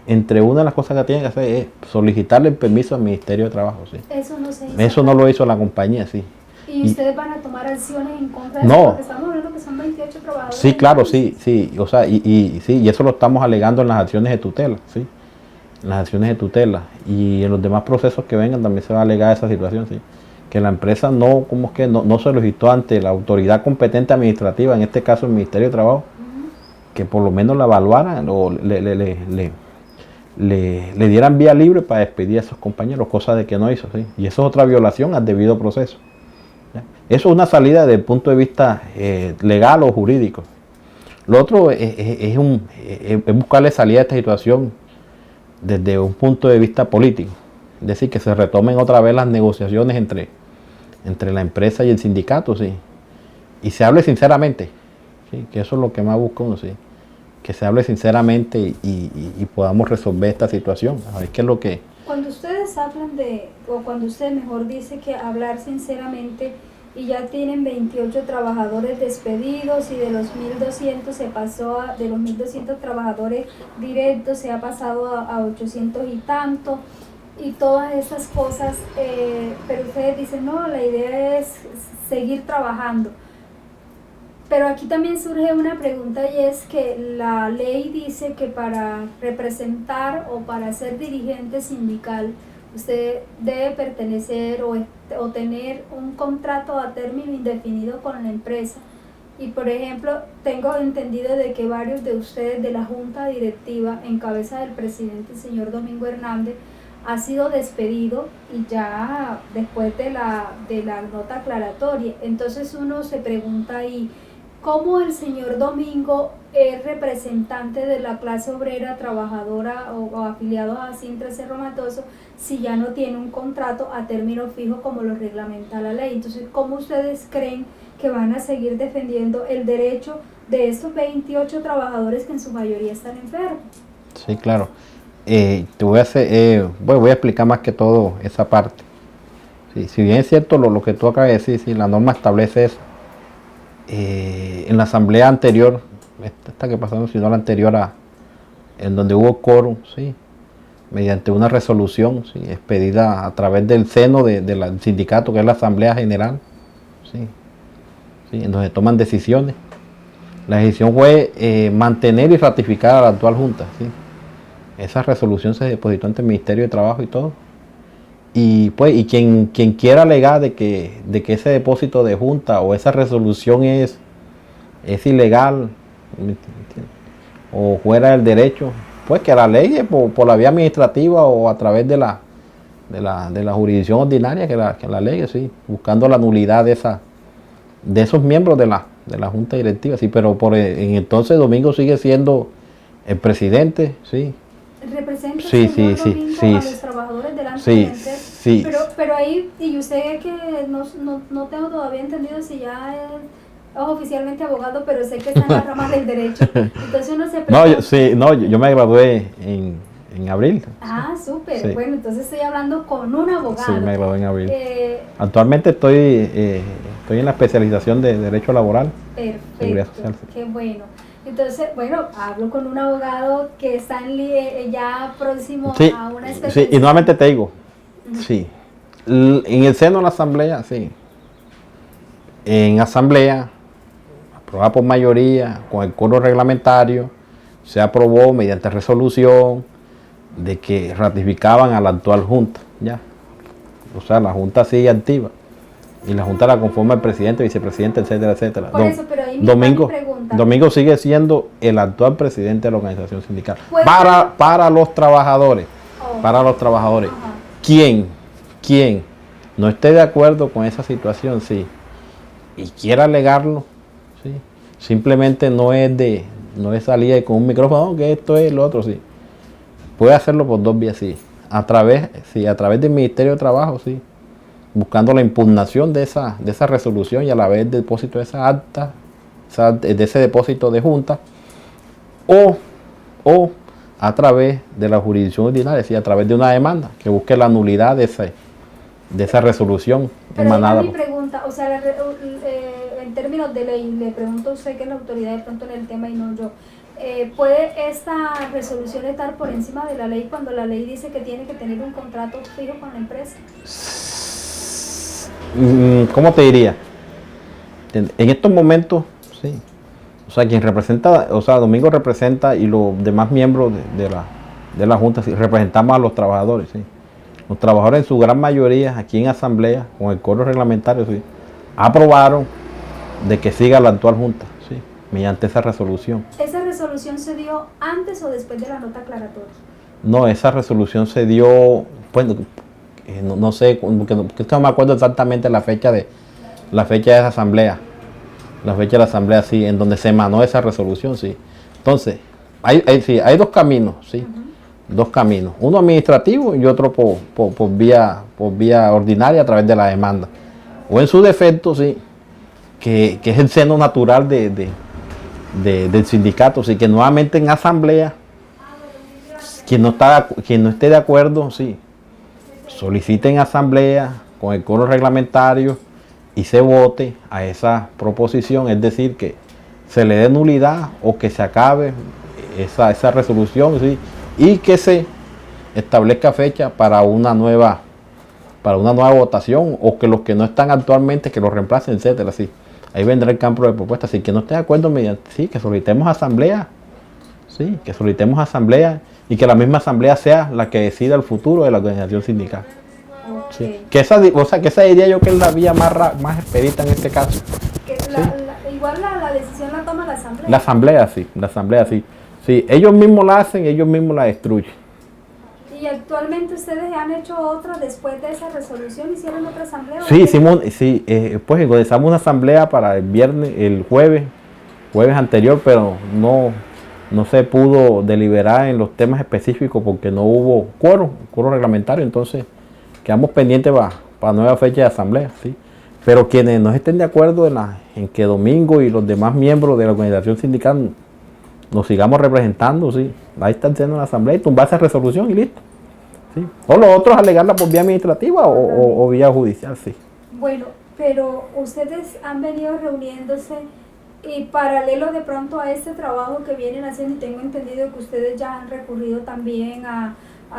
[SPEAKER 2] entre una de las cosas que tiene que hacer es solicitarle el permiso al Ministerio de Trabajo. ¿Sí?
[SPEAKER 1] Eso no se hizo.
[SPEAKER 2] Eso no lo hizo la compañía, sí.
[SPEAKER 1] ¿Y ustedes van a tomar acciones en contra de
[SPEAKER 2] no,
[SPEAKER 1] eso? Porque estamos hablando que son 28 trabajadores.
[SPEAKER 2] Sí, claro, sí. O sea, y eso lo estamos alegando en las acciones de tutela, ¿sí? En las acciones de tutela. Y en los demás procesos que vengan también se va a alegar esa situación, ¿sí? Que la empresa no solicitó ante la autoridad competente administrativa, en este caso el Ministerio de Trabajo, que por lo menos la evaluaran o le dieran vía libre para despedir a esos compañeros, cosa de que no hizo, ¿sí? Y eso es otra violación al debido proceso. ¿Ya? Eso es una salida desde el punto de vista legal o jurídico. Lo otro es buscarle salida a esta situación desde un punto de vista político. Es decir, que se retomen otra vez las negociaciones entre la empresa y el sindicato, ¿sí? Y se hable sinceramente, ¿sí? Que eso es lo que más busca uno, ¿sí? Que se hable sinceramente y podamos resolver esta situación. A ver qué es lo que...
[SPEAKER 1] Cuando ustedes hablan o cuando usted mejor dice que hablar sinceramente, y ya tienen 28 trabajadores despedidos y de los 1.200 se pasó de los 1.200 trabajadores directos se ha pasado a 800 y tanto, y todas esas cosas, pero ustedes dicen, no, la idea es seguir trabajando. Pero aquí también surge una pregunta, y es que la ley dice que para representar o para ser dirigente sindical, usted debe pertenecer o tener un contrato a término indefinido con la empresa. Y por ejemplo, tengo entendido de que varios de ustedes de la junta directiva, en cabeza del presidente, el señor Domingo Hernández, ha sido despedido, y ya después de la nota aclaratoria. Entonces uno se pregunta ahí, ¿cómo el señor Domingo es representante de la clase obrera trabajadora o afiliado a Sintra Cerro Matoso si ya no tiene un contrato a término fijo como lo reglamenta la ley? Entonces, ¿cómo ustedes creen que van a seguir defendiendo el derecho de estos 28 trabajadores que en su mayoría están enfermos?
[SPEAKER 2] Sí, claro. Voy a explicar más que todo esa parte. Sí, si bien es cierto lo que tú acabas de decir, sí, la norma establece eso. En la asamblea anterior, esta que pasó, sino la anterior, en donde hubo quórum, ¿sí? Mediante una resolución, ¿sí? Expedida a través del seno del sindicato, que es la Asamblea General, ¿sí? ¿Sí? En donde toman decisiones. La decisión fue mantener y ratificar a la actual Junta, ¿sí? Esa resolución se depositó ante el Ministerio de Trabajo y todo. Y pues, quien quiera alegar de que ese depósito de junta o esa resolución es ilegal o fuera del derecho, pues que la ley por la vía administrativa o a través de la jurisdicción ordinaria que la ley, sí, buscando la nulidad de esos miembros de la junta directiva, sí, pero en entonces Domingo sigue siendo el presidente, sí.
[SPEAKER 1] ¿Representa
[SPEAKER 2] sí,
[SPEAKER 1] el señor
[SPEAKER 2] sí,
[SPEAKER 1] Domingo
[SPEAKER 2] sí,
[SPEAKER 1] a
[SPEAKER 2] sí,
[SPEAKER 1] los trabajadores delante
[SPEAKER 2] sí,
[SPEAKER 1] de la empresa?
[SPEAKER 2] Sí.
[SPEAKER 1] Pero ahí, y usted que no tengo todavía entendido si ya es oficialmente abogado, pero sé que está en la rama del derecho. Entonces uno se
[SPEAKER 2] pregunta. Yo me gradué en abril.
[SPEAKER 1] Ah, súper.
[SPEAKER 2] Sí.
[SPEAKER 1] Bueno, entonces estoy hablando con un abogado.
[SPEAKER 2] Sí, me gradué en abril. Actualmente estoy en la especialización de Derecho Laboral.
[SPEAKER 1] Perfecto.
[SPEAKER 2] Seguridad Social.
[SPEAKER 1] Qué bueno. Entonces, bueno, hablo con un abogado que está ya próximo a una especialización.
[SPEAKER 2] Sí, y nuevamente te digo, sí, en el seno de la asamblea, sí, en asamblea, aprobada por mayoría, con el coro reglamentario, se aprobó mediante resolución de que ratificaban a la actual junta, ya, o sea, la junta sigue activa. Y la junta la conforma el presidente, vicepresidente, etcétera, etcétera.
[SPEAKER 1] Por eso, pero ahí mi pregunta.
[SPEAKER 2] Domingo sigue siendo el actual presidente de la organización sindical. Para los trabajadores. Para los trabajadores. ¿Quién no esté de acuerdo con esa situación, sí, y quiera alegarlo, sí, simplemente no es salir con un micrófono, que esto es lo otro, sí. Puede hacerlo por dos vías, sí. A través del Ministerio de Trabajo, sí, buscando la impugnación de esa resolución y a la vez el depósito de esa acta, de ese depósito de junta, o a través de la jurisdicción ordinaria, sí, a través de una demanda que busque la nulidad de esa resolución emanada.
[SPEAKER 1] Pero mi pregunta, o sea, en términos de ley, le pregunto a usted que es la autoridad de pronto en el tema y no yo. ¿Puede esta resolución estar por encima de la ley cuando la ley dice que tiene que tener un contrato fijo con la empresa?
[SPEAKER 2] ¿Cómo te diría? En estos momentos, sí. O sea, quien representa, o sea, Domingo representa y los demás miembros de la Junta, sí, representamos a los trabajadores, sí. Los trabajadores en su gran mayoría, aquí en asamblea, con el coro reglamentario, sí, aprobaron de que siga la actual Junta, sí, mediante esa resolución.
[SPEAKER 1] ¿Esa resolución se dio antes o después de la nota aclaratoria?
[SPEAKER 2] No, esa resolución se dio, bueno, no sé, porque no me acuerdo exactamente la fecha de esa asamblea. La fecha de la asamblea, sí, en donde se emanó esa resolución, sí. Entonces, hay dos caminos, sí. Dos caminos. Uno administrativo y otro por vía ordinaria a través de la demanda. O en su defecto, sí, que es el seno natural del sindicato, sí, que nuevamente en asamblea, quien no esté de acuerdo, sí, solicite en asamblea con el coro reglamentario y se vote a esa proposición, es decir, que se le dé nulidad o que se acabe esa resolución, ¿sí? Y que se establezca fecha para una nueva votación, o que los que no están actualmente que los reemplacen, etcétera, ¿sí? Ahí vendrá el campo de propuestas. Así que no esté de acuerdo, sí, que solicitemos asamblea, sí, que solicitemos asamblea y que la misma asamblea sea la que decida el futuro de la organización sindical. Sí. Que esa diría yo que es la vía más expedita en este caso.
[SPEAKER 1] Igual la decisión la toma la asamblea.
[SPEAKER 2] La asamblea sí. Sí, ellos mismos la hacen, ellos mismos la destruyen.
[SPEAKER 1] ¿Y actualmente ustedes han hecho otra después de esa resolución? ¿Hicieron otra asamblea?
[SPEAKER 2] Sí, pues organizamos una asamblea para el jueves anterior, pero no se pudo deliberar en los temas específicos porque no hubo quórum reglamentario, entonces quedamos pendientes para nueva fecha de asamblea, sí. Pero quienes no estén de acuerdo en que Domingo y los demás miembros de la organización sindical nos sigamos representando, sí, ahí está haciendo la asamblea y tumbar esa resolución y listo. ¿Sí? O los otros alegarla por vía administrativa o vía judicial, sí.
[SPEAKER 1] Bueno, pero ustedes han venido reuniéndose y paralelo de pronto a este trabajo que vienen haciendo, y tengo entendido que ustedes ya han recurrido también a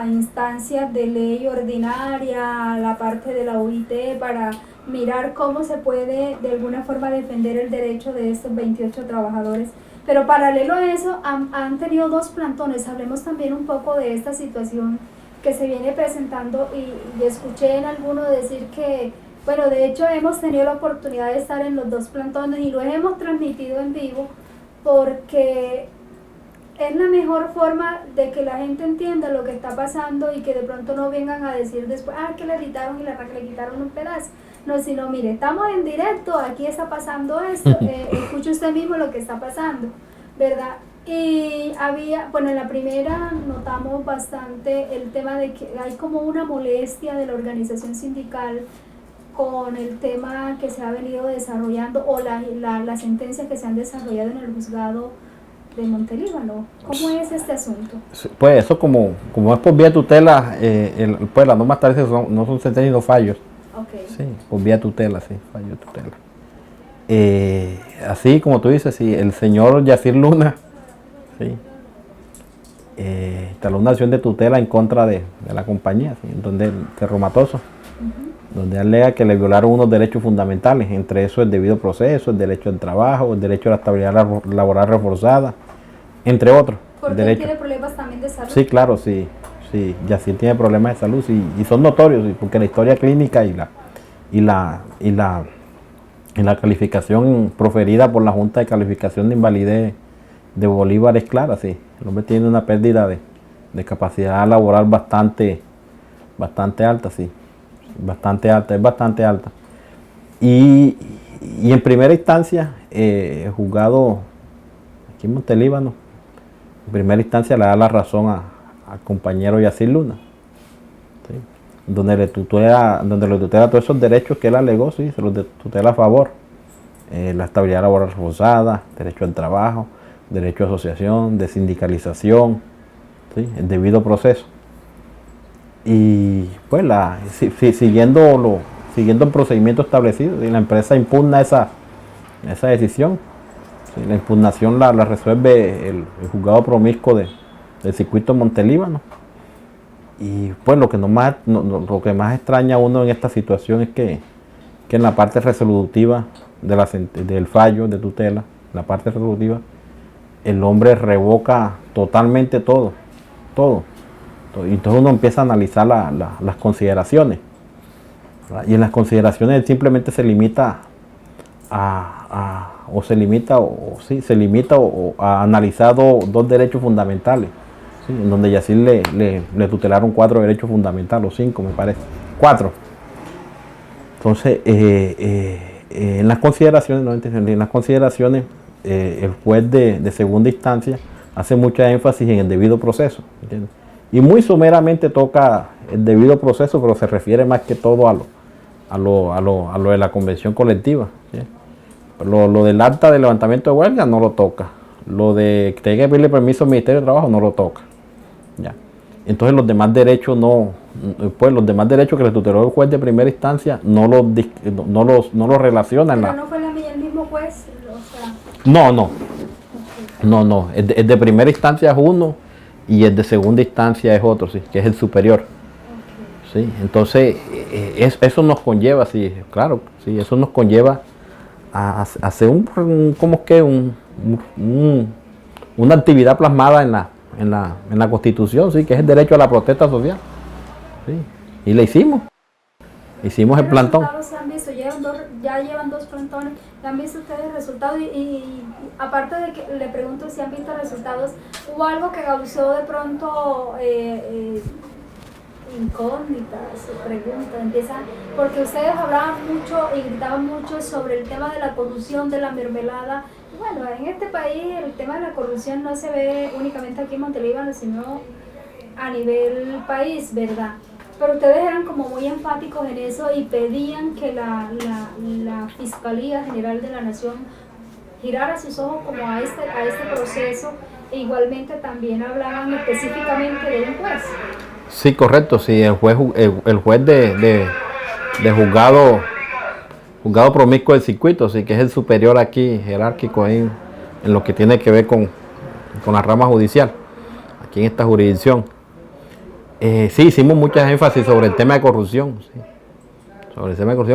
[SPEAKER 1] instancias de ley ordinaria, a la parte de la OIT, para mirar cómo se puede de alguna forma defender el derecho de estos 28 trabajadores. Pero paralelo a eso, han tenido dos plantones. Hablemos también un poco de esta situación que se viene presentando y escuché en alguno decir que, bueno, de hecho hemos tenido la oportunidad de estar en los dos plantones y lo hemos transmitido en vivo porque es la mejor forma de que la gente entienda lo que está pasando y que de pronto no vengan a decir después, que le editaron y le quitaron un pedazo. No, sino mire, estamos en directo, aquí está pasando esto, escuche usted mismo lo que está pasando, ¿verdad? Y había, bueno, en la primera notamos bastante el tema de que hay como una molestia de la organización sindical con el tema que se ha venido desarrollando o las sentencias que se han desarrollado en el juzgado de Montelíbano. ¿Cómo es este asunto?
[SPEAKER 2] Pues eso como es por vía de tutela, pues las normas establece no son sentencias sino fallos.
[SPEAKER 1] Okay.
[SPEAKER 2] Sí, por vía de tutela, sí, fallo de tutela. Así como tú dices, sí, el señor Yacir Luna, sí, instaló una acción de tutela en contra de la compañía, sí, donde el Cerro Matoso, donde alega que le violaron unos derechos fundamentales, entre eso el debido proceso, el derecho al trabajo, el derecho a la estabilidad laboral reforzada, entre otros.
[SPEAKER 1] ¿Porque él tiene problemas también de salud?
[SPEAKER 2] Sí, claro, sí, Yacir tiene problemas de salud y son notorios, sí, porque la historia clínica y la calificación proferida por la Junta de Calificación de Invalidez de Bolívar es clara, sí. El hombre tiene una pérdida de capacidad laboral bastante alta, sí. Es bastante alta. Y en primera instancia, el juzgado aquí en Montelíbano, en primera instancia le da la razón al compañero Yacir Luna, ¿sí? Donde le tutela todos esos derechos que él alegó, sí, se los tutela a favor. La estabilidad laboral reforzada, derecho al trabajo, derecho a asociación, de sindicalización, ¿sí? El debido proceso. Y pues siguiendo el procedimiento establecido, y la empresa impugna esa decisión. ¿Sí? La impugnación la resuelve el juzgado promiscuo del circuito Montelíbano. Y pues lo que más extraña a uno en esta situación es que en la parte resolutiva del fallo de tutela, la parte resolutiva, el hombre revoca totalmente todo. Y entonces uno empieza a analizar las consideraciones, ¿verdad? Y en las consideraciones él simplemente se limita a analizar dos derechos fundamentales, ¿sí? En donde Yacir le tutelaron 4 derechos fundamentales, o 5 me parece, 4. Entonces, en las consideraciones, el juez de segunda instancia hace mucha énfasis en el debido proceso, ¿entiendes? Y muy someramente toca el debido proceso, pero se refiere más que todo a lo de la convención colectiva, ¿sí? Lo del acta de levantamiento de huelga no lo toca. Lo de que tenga que pedirle permiso al Ministerio de Trabajo no lo toca. ¿Ya? Entonces los demás derechos los demás derechos que le tuteló el juez de primera instancia no los relacionan.
[SPEAKER 1] ¿Pero no fue el mismo juez? O sea...
[SPEAKER 2] No. El de primera instancia es uno y el de segunda instancia es otro, sí, que es el superior. Okay. Sí, entonces eso nos conlleva, sí, claro, sí, eso nos conlleva a hacer una actividad plasmada en la Constitución, sí, que es el derecho a la protesta social. Sí, y le hicimos el plantón.
[SPEAKER 1] ¿Se han visto? Ya llevan 2 plantones. ¿Han visto ustedes el resultado? Y aparte de que le pregunto si han visto resultados, ¿hubo algo que causó de pronto incógnitas o preguntas? Porque ustedes hablaban mucho y gritaban mucho sobre el tema de la corrupción, de la mermelada. Bueno, en este país el tema de la corrupción no se ve únicamente aquí en Montelíbano, sino a nivel país, ¿verdad? Pero ustedes eran como muy enfáticos en eso y pedían que la Fiscalía General de la Nación girara sus ojos como a este proceso, e igualmente también hablaban específicamente de un juez.
[SPEAKER 2] Sí, correcto, sí, el juez de juzgado promiscuo del circuito, sí, que es el superior aquí, jerárquico en lo que tiene que ver con la rama judicial, aquí en esta jurisdicción. Sí, hicimos mucha énfasis sobre el tema de corrupción, sí,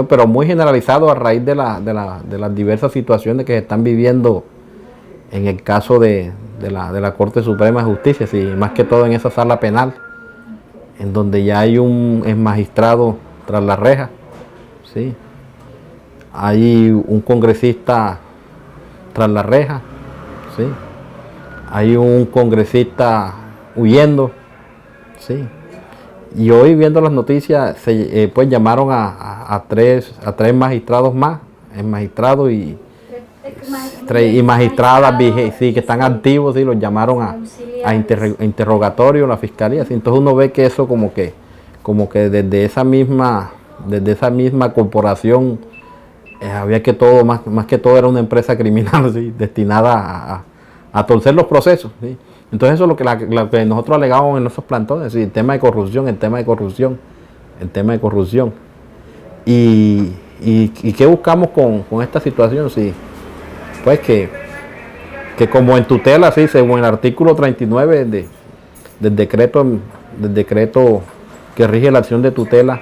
[SPEAKER 2] pero muy generalizado a raíz de las diversas situaciones que se están viviendo en el caso de la Corte Suprema de Justicia, sí, más que todo en esa sala penal, en donde ya hay un magistrado tras la reja, sí, hay un congresista tras la reja, sí, hay un congresista huyendo, sí. Y hoy viendo las noticias, pues llamaron a tres magistrados más, el magistrado y y magistradas sí, que están activos, sí, los llamaron a interrogatorio la fiscalía. Sí. Entonces uno ve que eso como que desde esa misma corporación había que todo, más que todo era una empresa criminal, ¿sí? Destinada a torcer los procesos. ¿Sí? Entonces eso es lo que nosotros alegamos en esos plantones, ¿sí? El tema de corrupción. ¿Y qué buscamos con esta situación? Sí, pues que como en tutela, sí, según el artículo 39 del decreto que rige la acción de tutela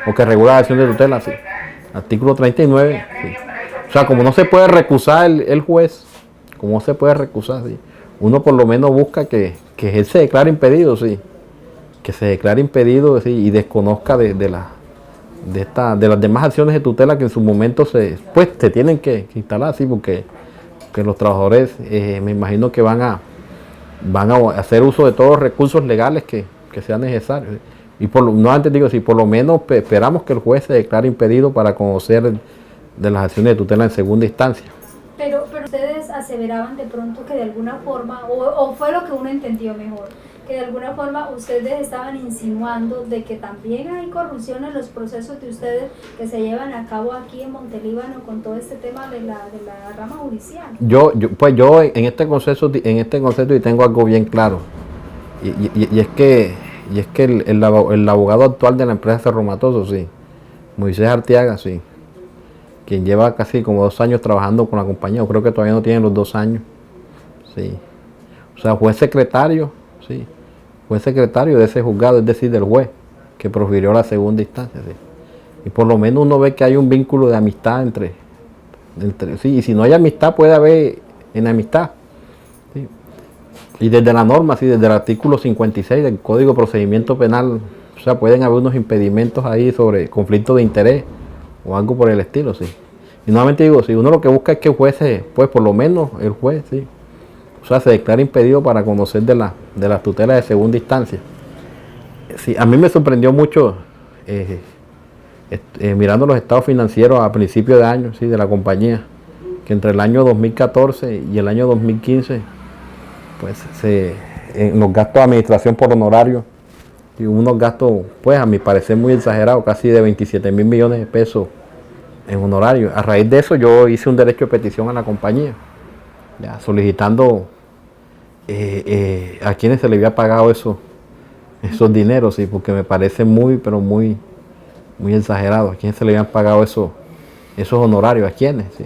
[SPEAKER 2] o que regula la acción de tutela, sí, artículo 39, sí. O sea, como no se puede recusar el juez, como no se puede recusar, sí, uno por lo menos busca que él se declare impedido, sí, que se declare impedido, sí, y desconozca de las demás acciones de tutela que en su momento se tienen que instalar, sí, porque los trabajadores me imagino que van a hacer uso de todos los recursos legales que sean necesarios. Y no antes digo, si por lo menos esperamos que el juez se declare impedido para conocer de las acciones de tutela en segunda instancia.
[SPEAKER 1] Pero ustedes aseveraban de pronto que de alguna forma, o fue lo que uno entendió mejor, que de alguna forma ustedes estaban insinuando de que también hay corrupción en los procesos de ustedes que se llevan a cabo aquí en Montelíbano con todo este tema de la rama judicial. Yo
[SPEAKER 2] en este concepto y tengo algo bien claro, y es que el abogado actual de la empresa Cerro Matoso, sí, Moisés Arteaga, sí, quien lleva casi como 2 años trabajando con la compañía, yo creo que todavía no tiene los 2 años, sí, o sea, fue secretario de ese juzgado, es decir, del juez que profirió la segunda instancia, sí. Y por lo menos uno ve que hay un vínculo de amistad entre sí, y si no hay amistad puede haber enemistad, sí. Y desde la norma, sí, desde el artículo 56 del Código de Procedimiento Penal, o sea, pueden haber unos impedimentos ahí sobre conflicto de interés o algo por el estilo, sí. Y nuevamente digo, si uno lo que busca es que el juez, pues por lo menos el juez, sí, o sea, se declara impedido para conocer de la tutela de segunda instancia. Sí, a mí me sorprendió mucho mirando los estados financieros a principios de año, sí, de la compañía, que entre el año 2014 y el año 2015, pues en los gastos de administración por honorario, y unos gastos, pues a mi parecer muy exagerados, casi de 27.000 millones de pesos en honorario. A raíz de eso yo hice un derecho de petición a la compañía, ya, solicitando a quienes se le había pagado esos dineros, sí, porque me parece muy exagerado, a quienes se le habían pagado esos honorarios, a quienes, sí.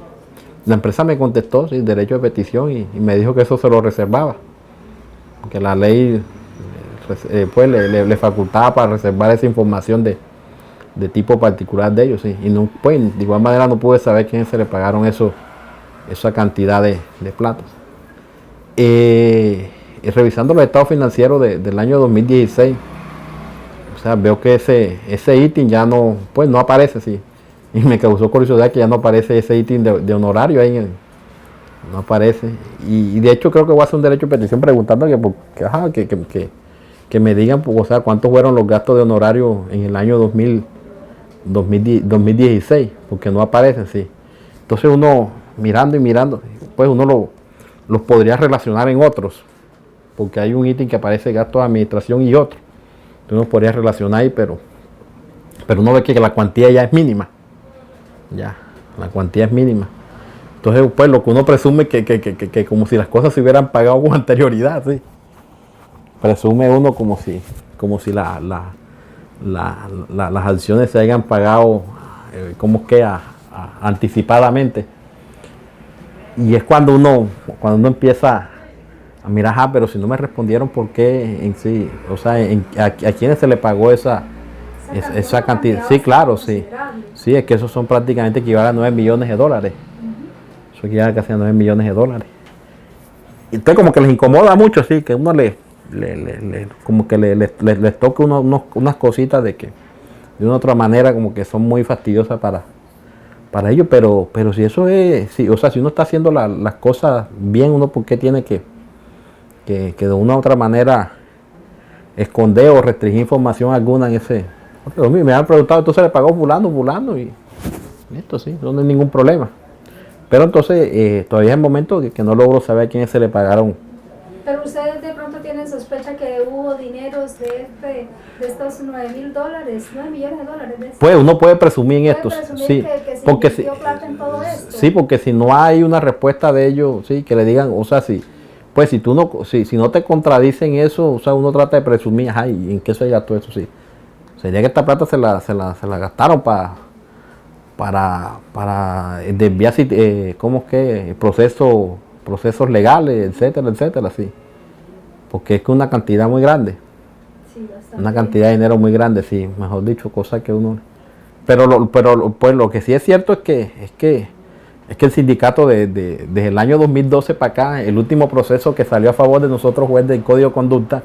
[SPEAKER 2] La empresa me contestó, sí, derecho de petición, y me dijo que eso se lo reservaba, porque la ley pues le facultaba para reservar esa información de tipo particular de ellos, sí. Y no, pues, de igual manera no pude saber quién se le pagaron esa cantidad de plata. Revisando los estados financieros del año 2016, o sea, veo que ese ítem ya no aparece, sí. Y me causó curiosidad que ya no aparece ese ítem de honorario ahí, no aparece. Y de hecho creo que voy a hacer un derecho de petición preguntando que me digan, o sea, cuántos fueron los gastos de honorario en el año 2016, porque no aparecen, sí. Entonces uno mirando, pues uno los podría relacionar en otros, porque hay un ítem que aparece gasto de administración y otro. Entonces uno podría relacionar ahí, pero uno ve que la cuantía ya es mínima. Ya, la cuantía es mínima. Entonces, pues lo que uno presume que como si las cosas se hubieran pagado con anterioridad, sí. Presume uno como si las acciones se hayan pagado anticipadamente. Y es cuando uno empieza a mirar, pero si no me respondieron por qué en sí, o sea, a quienes se le pagó esa cantidad. Sí, claro, sí. Sí, es que esos son prácticamente equivalen a 9 millones de dólares. Eso equivale casi a 9 millones de dólares. Y entonces como que les incomoda mucho, sí, que uno les toque unas cositas de una otra manera como que son muy fastidiosas para ellos, pero si eso es, sí, o sea, si uno está haciendo las cosas bien, uno por qué tiene que de una u otra manera esconder o restringir información alguna en ese. Me han preguntado, entonces le pagó fulano y esto sí, no hay ningún problema. Pero entonces todavía es el momento que no logro saber a quiénes se le pagaron.
[SPEAKER 1] Pero ustedes de pronto tienen sospecha que hubo dineros de estos $9,000, $9 millones de esto.
[SPEAKER 2] Pues uno puede presumir en esto, sí,
[SPEAKER 1] que se
[SPEAKER 2] porque
[SPEAKER 1] invirtió plata en todo esto.
[SPEAKER 2] sí, porque si no hay una respuesta de ellos, sí, que le digan, o sea, si, pues si tú no, si no te contradicen eso, o sea, uno trata de presumir, ay, ¿en qué se gastó eso? Sí, sería que esta plata se la gastaron para desviar, ¿cómo es que? Procesos legales, etcétera, etcétera, sí. Porque es que una cantidad muy grande.
[SPEAKER 1] Sí, bastante.
[SPEAKER 2] Una cantidad de dinero muy grande, sí, mejor dicho, cosas que uno... Pero pues lo que sí es cierto es que el sindicato desde el año 2012 para acá, el último proceso que salió a favor de nosotros fue del Código de Conducta,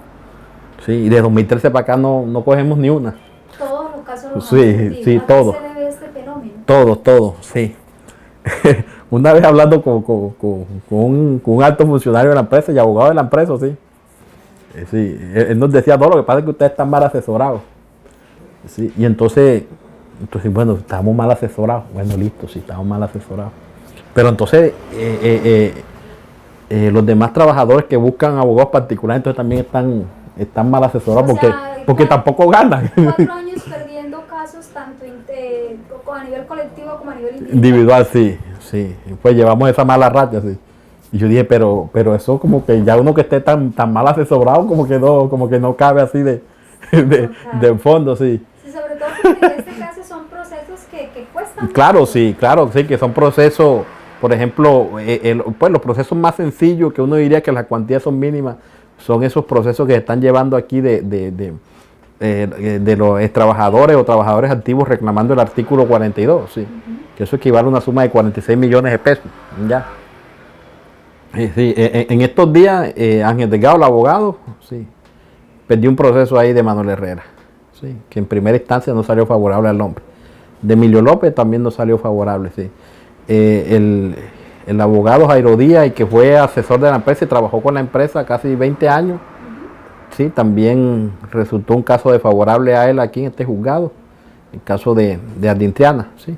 [SPEAKER 2] sí, y de 2013 para acá no cogemos ni una.
[SPEAKER 1] Todos los casos los
[SPEAKER 2] sí, todo.
[SPEAKER 1] ¿A qué se debe este fenómeno?
[SPEAKER 2] Todo, sí. Una vez hablando con un alto funcionario de la empresa y abogado de la empresa, sí. Sí, él nos decía, no, lo que pasa es que ustedes están mal asesorados. Sí, y entonces, bueno, estamos mal asesorados. Bueno, listo, sí, estamos mal asesorados. Pero entonces, los demás trabajadores que buscan abogados particulares, entonces también están mal asesorados porque tampoco ganan.
[SPEAKER 1] 4 años perdiendo casos tanto a nivel colectivo como a nivel
[SPEAKER 2] individual. Sí. Pues llevamos esa mala racha, sí. Y yo dije, pero eso como que ya uno que esté tan mal asesorado, como que no cabe así de fondo, sí.
[SPEAKER 1] Sí, sobre todo porque en este caso son procesos que cuestan.
[SPEAKER 2] Claro, sí, que son procesos, por ejemplo, pues los procesos más sencillos, que uno diría que las cuantías son mínimas, son esos procesos que se están llevando aquí de los trabajadores o trabajadores activos reclamando el artículo 42, sí. Que eso equivale a una suma de 46 millones de pesos, ya. Sí, en estos días, Ángel Delgado, el abogado, sí, perdió un proceso ahí de Manuel Herrera, sí, que en primera instancia no salió favorable al hombre. De Emilio López también no salió favorable, sí. El abogado Jairo Díaz, y que fue asesor de la empresa y trabajó con la empresa casi 20 años, sí, también resultó un caso desfavorable a él aquí en este juzgado, el caso de Ardintriana, sí.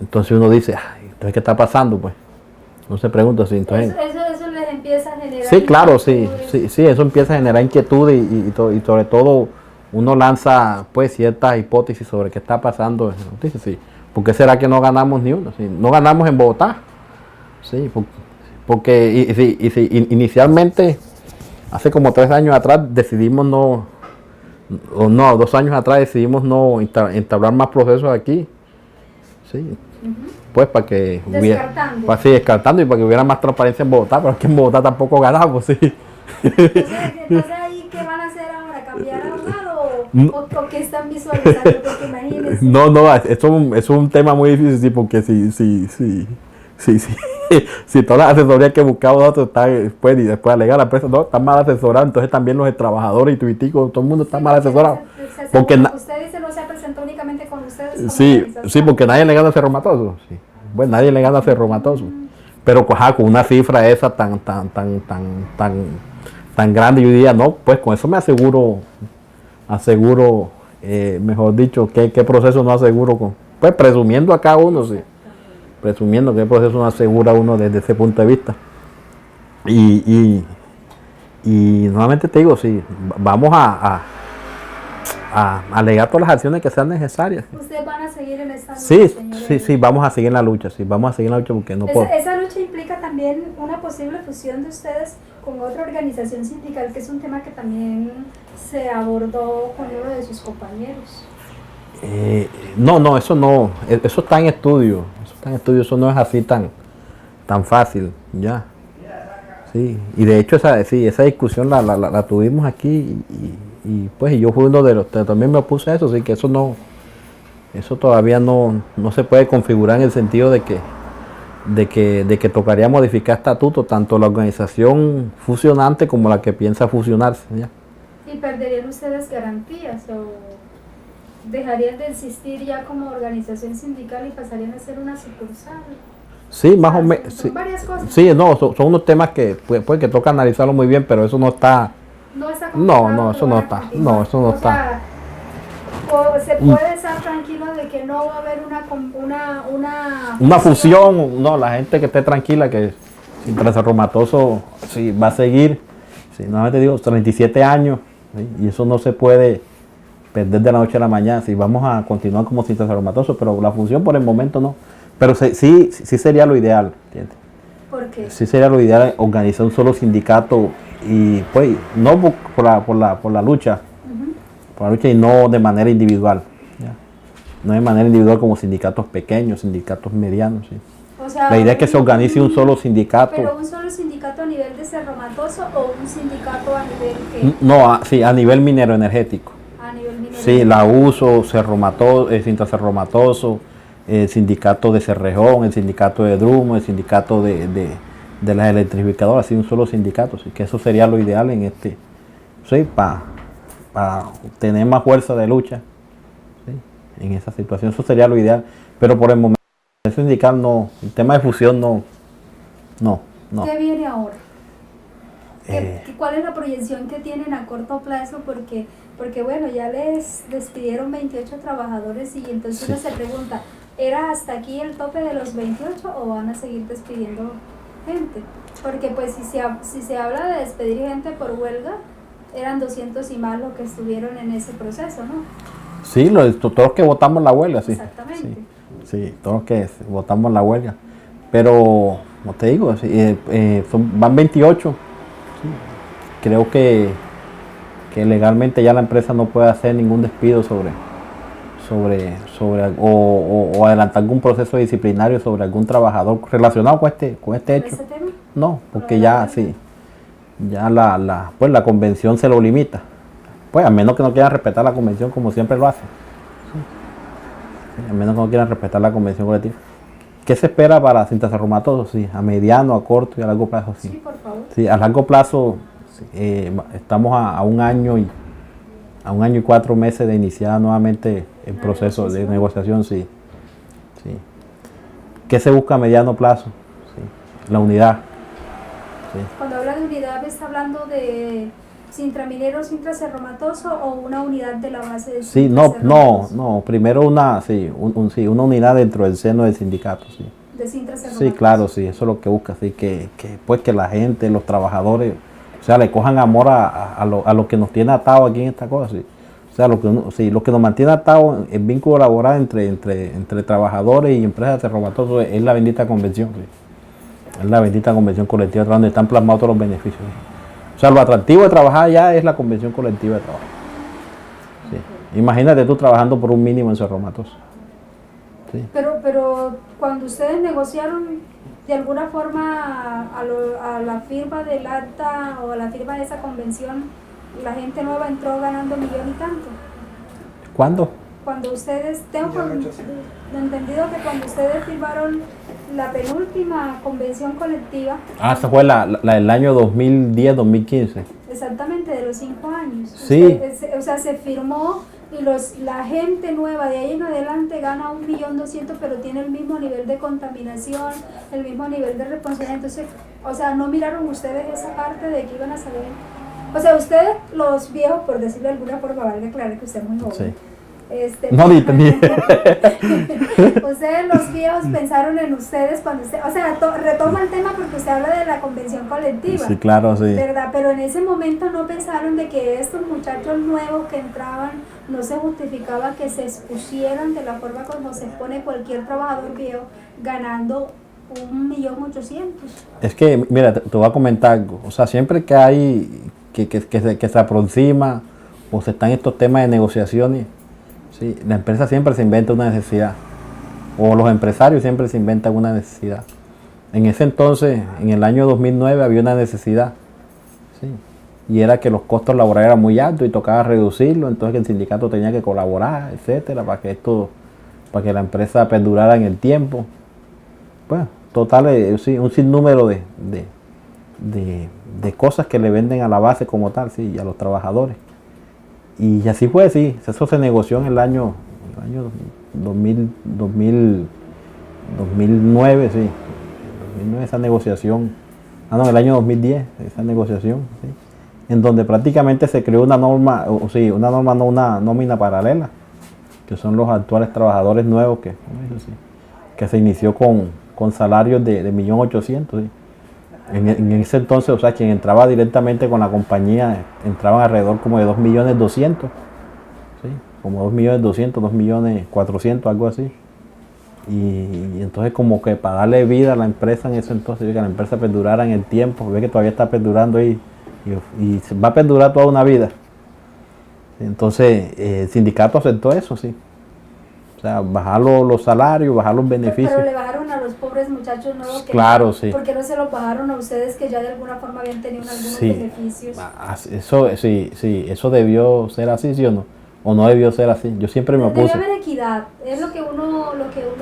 [SPEAKER 2] Entonces uno dice, entonces, ¿qué está pasando, pues? No se pregunta si entonces...
[SPEAKER 1] Eso les empieza a generar...
[SPEAKER 2] Sí, claro, sí, eso empieza a generar inquietud y sobre todo uno lanza pues ciertas hipótesis sobre qué está pasando. Sí. ¿Por qué será que no ganamos ni una? Sí, no ganamos en Bogotá. Sí, porque inicialmente, hace como 3 años atrás, decidimos 2 años atrás decidimos no entablar más procesos aquí. Sí. Pues para que descartando y para que hubiera más transparencia en Bogotá, pero aquí en Bogotá tampoco ganamos, sí.
[SPEAKER 1] Entonces ahí, ¿qué van a hacer ahora? ¿Cambiar abogado? ¿O qué están visualizando? Porque imagínense.
[SPEAKER 2] No, eso es un tema muy difícil, sí, porque si todas las asesorías que buscamos nosotros están después alegar a la empresa, no, están mal asesorados, entonces también los trabajadores y tuiticos, todo el mundo está mal asesorado.
[SPEAKER 1] Porque usted dice no se presentó únicamente con ustedes.
[SPEAKER 2] Sí, porque nadie le gana a Cerro Matoso. Sí. Bueno, nadie le gana a Cerro Matoso. Pero con una cifra esa tan grande, yo diría, no, pues con eso me aseguro, mejor dicho, ¿qué proceso no aseguro? Pues presumiendo a cada uno, sí. Presumiendo qué proceso no asegura uno desde ese punto de vista. Y nuevamente te digo, sí, vamos a alegar todas las acciones que sean necesarias.
[SPEAKER 1] ¿Ustedes van a seguir en esta lucha?
[SPEAKER 2] Sí, vamos a seguir en la lucha, porque no puedo.
[SPEAKER 1] Esa lucha implica también una posible fusión de ustedes con otra organización sindical, que es un tema que también se abordó con uno de sus compañeros.
[SPEAKER 2] No, eso está en estudio, eso no es así tan fácil, ya. Sí, y de hecho esa discusión la tuvimos aquí y pues yo fui uno de los que también me opuse a eso, así que eso todavía no se puede configurar en el sentido de que tocaría modificar estatuto, tanto la organización fusionante como la que piensa fusionarse, ¿ya?
[SPEAKER 1] ¿Y perderían ustedes garantías o dejarían de existir ya como organización sindical y pasarían a ser una sucursal?
[SPEAKER 2] Sí, más o menos.
[SPEAKER 1] Son varias cosas.
[SPEAKER 2] Sí, son unos temas que que toca analizarlo muy bien, pero eso no está.
[SPEAKER 1] No está
[SPEAKER 2] No, eso no está. No, eso no está.
[SPEAKER 1] se puede estar tranquilo de que no va a haber
[SPEAKER 2] una fusión. No, la gente que esté tranquila, que Cintra Cerro Matoso sí, va a seguir, sí, nuevamente digo, 37 años, ¿sí? Y eso no se puede perder de la noche a la mañana. Si vamos a continuar como Cintra Cerro Matoso, pero la fusión por el momento no. Pero sí sería lo ideal, ¿entiendes?
[SPEAKER 1] ¿Por qué?
[SPEAKER 2] Sí sería lo ideal organizar un solo sindicato y pues no por la lucha, por la lucha y no de manera individual, ¿ya? No de manera individual como sindicatos pequeños, sindicatos medianos, ¿sí?
[SPEAKER 1] O sea,
[SPEAKER 2] la idea es que se organice un solo sindicato.
[SPEAKER 1] ¿Pero un solo sindicato a nivel de Cerro Matoso o un sindicato a nivel qué?
[SPEAKER 2] No, sí, a nivel minero energético.
[SPEAKER 1] A nivel minero.
[SPEAKER 2] Sí, la uso, Cerro Matoso, Cintra Cerro Matoso, el sindicato de Cerrejón, el sindicato de Drumo, el sindicato de las electrificadoras, así un solo sindicato, sí, que eso sería lo ideal en sí, para tener más fuerza de lucha, sí, en esa situación, eso sería lo ideal, pero por el momento el sindical no, el tema de fusión no.
[SPEAKER 1] ¿Qué viene ahora? ¿Cuál es la proyección que tienen a corto plazo? Porque bueno, ya les despidieron 28 trabajadores y entonces
[SPEAKER 2] Sí.
[SPEAKER 1] uno se pregunta, ¿era hasta aquí el tope de los 28 o van a seguir despidiendo gente? Porque pues si se habla de despedir gente por huelga, eran 200 y más los que estuvieron en ese proceso, ¿no?
[SPEAKER 2] Sí, todos los que votamos la huelga, sí.
[SPEAKER 1] Exactamente.
[SPEAKER 2] Sí, todos los que votamos la huelga. Pero, como te digo, sí, van 28. Sí. Creo que legalmente ya la empresa no puede hacer ningún despido o adelantar algún proceso disciplinario sobre algún trabajador relacionado con este hecho.
[SPEAKER 1] ¿Ese tema?
[SPEAKER 2] No, porque ya sí, ya pues la convención se lo limita. Pues a menos que no quieran respetar la convención como siempre lo hacen. Sí, a menos que no quieran respetar la convención colectiva. ¿Qué se espera para Cintra Cerro Matoso? Sí, a mediano, a corto y a largo plazo, sí.
[SPEAKER 1] Sí, por favor.
[SPEAKER 2] Sí, a largo plazo estamos a un año y 4 meses de iniciar nuevamente el proceso de negociación, sí. ¿Qué se busca a mediano plazo? Sí, la unidad. Sí.
[SPEAKER 1] Cuando habla de unidad, ¿me está hablando de Cintra Minero, Cintra Cerro Matoso o una unidad de la base de
[SPEAKER 2] Sí,
[SPEAKER 1] Cintra Cerro Matoso?
[SPEAKER 2] no, primero una unidad dentro del seno del sindicato, sí.
[SPEAKER 1] De Cintra Cerro
[SPEAKER 2] Sí,
[SPEAKER 1] Matoso.
[SPEAKER 2] claro, sí, eso es lo que busca, sí, que la gente, los trabajadores, o sea, le cojan amor a lo que nos tiene atado aquí en esta cosa, sí. O sea, lo que nos mantiene atado, el vínculo laboral entre trabajadores y empresas de Cerro Matoso es la bendita convención, sí. Es la bendita convención colectiva, donde están plasmados todos los beneficios, sí. O sea, lo atractivo de trabajar allá es la convención colectiva de trabajo. Sí. Imagínate tú trabajando por un mínimo en Cerro Matoso. Sí.
[SPEAKER 1] Pero cuando ustedes negociaron de alguna forma a la firma del acta o a la firma de esa convención, la gente nueva entró ganando 1 millón y tanto.
[SPEAKER 2] ¿Cuándo?
[SPEAKER 1] Cuando ustedes, tengo entendido que cuando ustedes firmaron la penúltima convención colectiva.
[SPEAKER 2] Esa fue la del año 2010-2015.
[SPEAKER 1] Exactamente, de los 5 años.
[SPEAKER 2] Sí.
[SPEAKER 1] O sea, se firmó y la gente nueva de ahí en adelante gana 1.200.000, pero tiene el mismo nivel de contaminación, el mismo nivel de responsabilidad. Entonces, o sea, no miraron ustedes esa parte de que iban a salir. O sea, ustedes, los viejos, por decirlo de alguna forma, vale aclarar que usted es muy joven.
[SPEAKER 2] Sí.
[SPEAKER 1] No,
[SPEAKER 2] ni
[SPEAKER 1] ustedes los viejos pensaron en ustedes cuando usted, o sea, retoma el tema porque usted habla de la convención colectiva.
[SPEAKER 2] Sí, claro, sí.
[SPEAKER 1] ¿Verdad? Pero en ese momento no pensaron de que estos muchachos nuevos que entraban no se justificaba que se expusieran de la forma como se expone cualquier trabajador viejo ganando 1.800.000.
[SPEAKER 2] Es que, mira, te voy a comentar algo. O sea, siempre que hay que se aproxima o se están estos temas de negociaciones, sí, la empresa siempre se inventa una necesidad, o los empresarios siempre se inventan una necesidad. En ese entonces, en el año 2009, había una necesidad, sí, y era que los costos laborales eran muy altos y tocaba reducirlo, entonces el sindicato tenía que colaborar, etcétera, para que la empresa perdurara en el tiempo. Pues, total, sí, un sinnúmero de cosas que le venden a la base como tal, sí, y a los trabajadores. Y así fue, sí, eso se negoció en el año 2009, sí, 2009 esa negociación, en el año 2010, esa negociación, sí, en donde prácticamente se creó una norma, no una nómina paralela, que son los actuales trabajadores nuevos, que se inició con salarios de 1.800.000. ¿Sí? En ese entonces, o sea, quien entraba directamente con la compañía, entraban alrededor como de 2.200.000, ¿sí? Como 2.200.000, 2.400.000, algo así. Y entonces como que para darle vida a la empresa en ese entonces, que la empresa perdurara en el tiempo, ve que todavía está perdurando ahí y va a perdurar toda una vida. Entonces el sindicato aceptó eso, sí. O sea, bajar los salarios, bajar los beneficios.
[SPEAKER 1] Pero le bajaron a los pobres muchachos nuevos.
[SPEAKER 2] Claro, sí.
[SPEAKER 1] ¿Por qué no se los bajaron a ustedes que ya de alguna forma habían tenido algunos beneficios?
[SPEAKER 2] Eso, sí, eso debió ser así, ¿sí o no? ¿O no debió ser así? Yo siempre me opuse.
[SPEAKER 1] Debe haber equidad, es lo que uno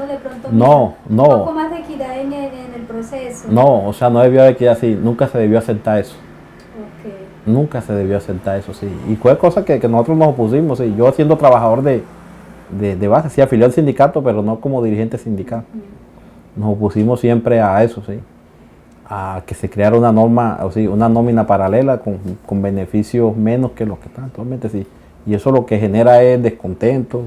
[SPEAKER 1] de pronto
[SPEAKER 2] no,
[SPEAKER 1] mira. Un poco más de equidad en el proceso.
[SPEAKER 2] No, o sea, no debió haber equidad así, nunca se debió aceptar eso.
[SPEAKER 1] Okay.
[SPEAKER 2] Nunca se debió aceptar eso, sí. Y fue cosa que nosotros nos opusimos, sí. Yo siendo trabajador de base, sí, afiliado al sindicato, pero no como dirigente sindical. Nos opusimos siempre a eso, sí. A que se creara una norma, o sí, una nómina paralela con beneficios menos que los que están actualmente, sí. Y eso lo que genera es descontento.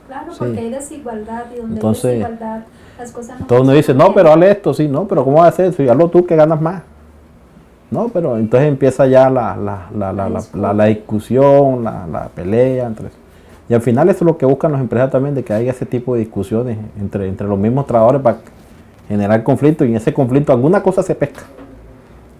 [SPEAKER 1] Claro, porque hay desigualdad y donde
[SPEAKER 2] entonces,
[SPEAKER 1] hay desigualdad las cosas no.
[SPEAKER 2] Todo uno dice, no, pero hazle esto, sí, no, pero ¿cómo vas a hacer eso? Y hazlo tú que ganas más. No, pero entonces empieza ya la discusión, la pelea entre eso. Y al final eso es lo que buscan los empresarios también, de que haya ese tipo de discusiones entre los mismos trabajadores para generar conflicto, y en ese conflicto alguna cosa se pesca.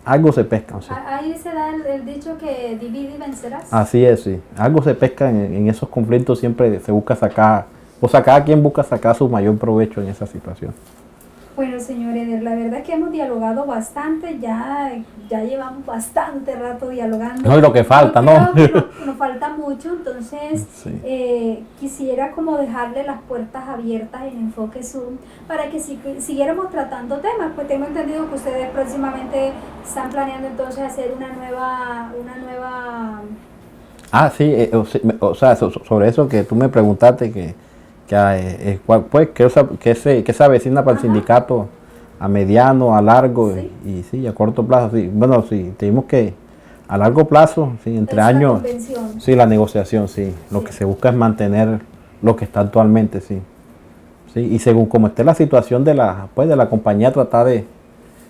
[SPEAKER 2] Algo se pesca. O sea.
[SPEAKER 1] Ahí se da el dicho que divide y vencerás.
[SPEAKER 2] Así es, sí. Algo se pesca en esos conflictos, siempre se busca sacar, o sea, cada quien busca sacar su mayor provecho en esa situación.
[SPEAKER 1] Bueno, señor Eder, la verdad es que hemos dialogado bastante, ya llevamos bastante rato dialogando.
[SPEAKER 2] No, y lo que falta, ¿no?
[SPEAKER 1] Nos falta mucho, entonces sí. Quisiera como dejarle las puertas abiertas en Enfoque Zoom para que siguiéramos tratando temas, pues tengo entendido que ustedes próximamente están planeando entonces hacer una nueva...
[SPEAKER 2] sí, o sea, sobre eso que tú me preguntaste, que se avecina para el sindicato a mediano, a largo, sí. Y sí, a corto plazo. Sí. Bueno, sí, tenemos que a largo plazo, sí, entre años, sí, la negociación, sí. Lo que se busca es mantener lo que está actualmente, sí. Sí, y según como esté la situación de la compañía, tratar de...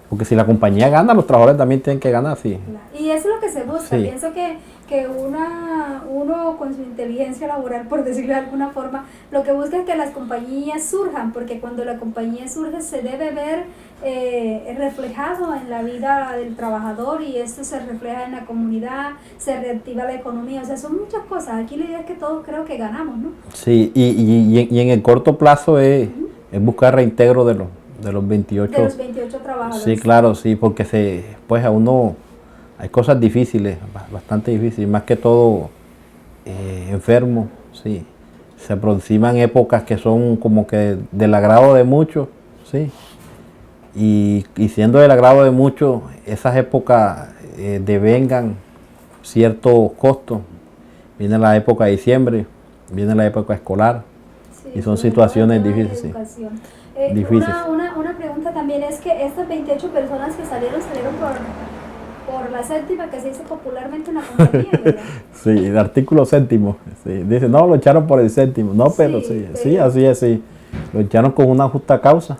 [SPEAKER 2] Porque si la compañía gana, los trabajadores también tienen que ganar, sí.
[SPEAKER 1] Y eso es lo que se busca. Sí. Pienso que uno con su inteligencia laboral, por decirlo de alguna forma, lo que busca es que las compañías surjan, porque cuando la compañía surge se debe ver reflejado en la vida del trabajador, y esto se refleja en la comunidad, se reactiva la economía, o sea, son muchas cosas. Aquí la idea es que todos creo que ganamos, ¿no?
[SPEAKER 2] Sí, y en el corto plazo es buscar reintegro de los 28.
[SPEAKER 1] De los 28 trabajadores.
[SPEAKER 2] Sí, claro, sí, porque pues a uno hay cosas difíciles, bastante difíciles, más que todo enfermos, sí. Se aproximan épocas que son como que del agrado de muchos, sí. Y siendo del agrado de muchos, esas épocas devengan ciertos costos. Viene la época de diciembre, viene la época escolar, sí, y son situaciones difíciles. Sí.
[SPEAKER 1] Una pregunta también es que estas 28 personas que salieron por la séptima, que se dice popularmente en la compañía, ¿verdad?
[SPEAKER 2] Sí, el artículo séptimo. Sí. Dice, no, lo echaron por el séptimo. No, pero sí, así es, sí. Lo echaron con una justa causa.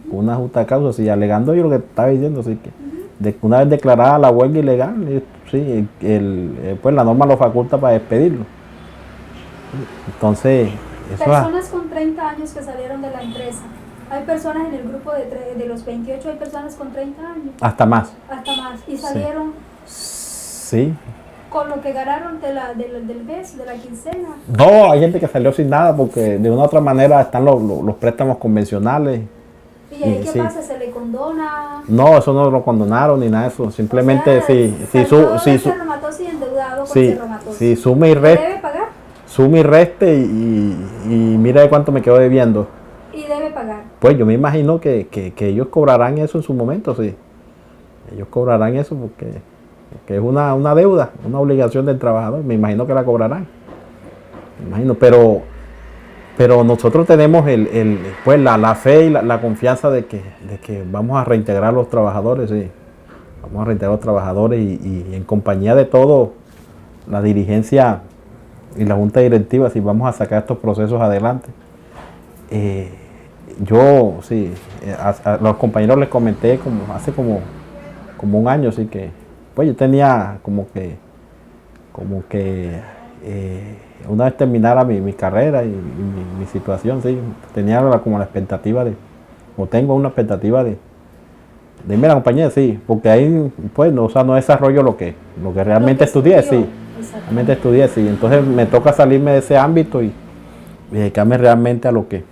[SPEAKER 2] Con una justa causa, sí, alegando yo lo que estaba diciendo, sí, que una vez declarada la huelga ilegal, sí, pues la norma lo faculta para despedirlo. Entonces,
[SPEAKER 1] personas con 30 años que salieron de la empresa. Hay personas en el grupo de los 28, hay personas con 30 años.
[SPEAKER 2] Hasta más.
[SPEAKER 1] Hasta más. Y salieron.
[SPEAKER 2] Sí.
[SPEAKER 1] Con lo que ganaron del mes, de la quincena.
[SPEAKER 2] No, hay gente que salió sin nada porque de una u otra manera están los préstamos convencionales.
[SPEAKER 1] ¿Y ahí qué pasa? ¿Se le condona?
[SPEAKER 2] No, eso no lo condonaron ni nada de eso. Simplemente si sume y reste.
[SPEAKER 1] ¿Debe pagar?
[SPEAKER 2] Sume y reste y mira de cuánto me quedo debiendo.
[SPEAKER 1] ¿Y debe pagar?
[SPEAKER 2] Pues yo me imagino que ellos cobrarán eso en su momento, sí. Ellos cobrarán eso porque es una deuda, una obligación del trabajador. Me imagino que la cobrarán. Me imagino, pero nosotros tenemos pues la fe y la confianza de que vamos a reintegrar a los trabajadores, sí. Vamos a reintegrar a los trabajadores y en compañía de todo, la dirigencia y la junta directiva si vamos a sacar estos procesos adelante. Yo, sí, a los compañeros les comenté hace como un año, sí, que pues yo tenía como que una vez terminara mi carrera y mi situación, sí, tenía como la expectativa o tengo una expectativa de irme a la compañía, sí, porque ahí pues no, o sea, no desarrollo lo que realmente estudié, sí, realmente estudié, sí, entonces me toca salirme de ese ámbito y dedicarme realmente a lo que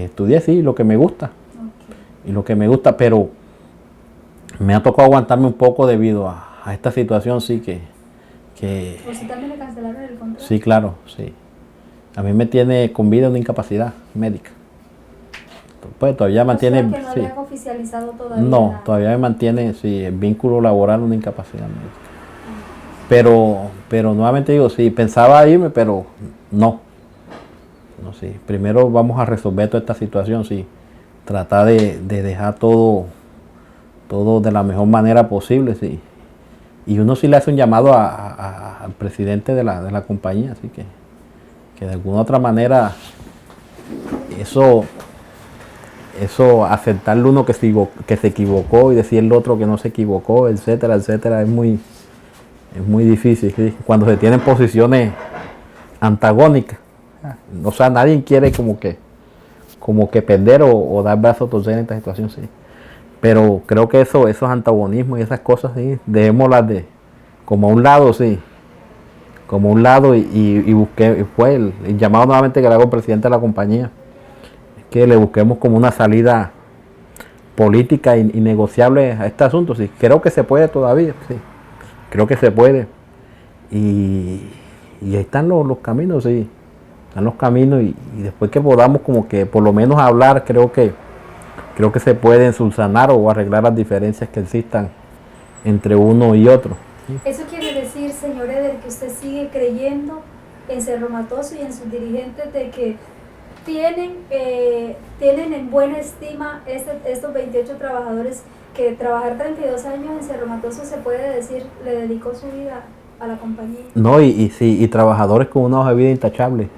[SPEAKER 2] estudié, sí, lo que me gusta, y lo que me gusta, pero me ha tocado aguantarme un poco debido a esta situación, sí, que
[SPEAKER 1] ¿O si también le cancelaron el contrato?
[SPEAKER 2] Sí, claro, sí. A mí me tiene con vida una incapacidad médica. Pues todavía mantiene...
[SPEAKER 1] O sea que no
[SPEAKER 2] sí.
[SPEAKER 1] le han oficializado todavía
[SPEAKER 2] No,
[SPEAKER 1] nada.
[SPEAKER 2] todavía me mantiene, sí, el vínculo laboral una incapacidad médica. Pero nuevamente digo, sí, pensaba irme, pero no. No, sí. Primero vamos a resolver toda esta situación, sí. Tratar de dejar todo de la mejor manera posible, sí. Y uno sí le hace un llamado al presidente de la compañía, así que de alguna otra manera eso aceptarle uno que se equivocó y decirle otro que no se equivocó, etcétera, etcétera, es muy difícil, ¿sí? Cuando se tienen posiciones antagónicas. O sea, nadie quiere como que perder o dar brazo a torcer en esta situación, sí. Pero creo que esos antagonismos y esas cosas, sí, dejémoslas como a un lado, sí. Como a un lado y busqué, fue el llamado nuevamente que le hago al presidente de la compañía, que le busquemos como una salida política y negociable a este asunto, sí. Creo que se puede todavía, sí. Creo que se puede. Y ahí están los caminos, sí. Están los caminos y después que podamos como que por lo menos hablar, creo que se pueden subsanar o arreglar las diferencias que existan entre uno y otro.
[SPEAKER 1] Eso quiere decir, señor Eder, que usted sigue creyendo en Cerro Matoso y en sus dirigentes de que tienen en buena estima estos 28 trabajadores, que trabajar 32 años en Cerro Matoso se puede decir le dedicó su vida a la compañía.
[SPEAKER 2] No, y trabajadores con una hoja de vida intachable,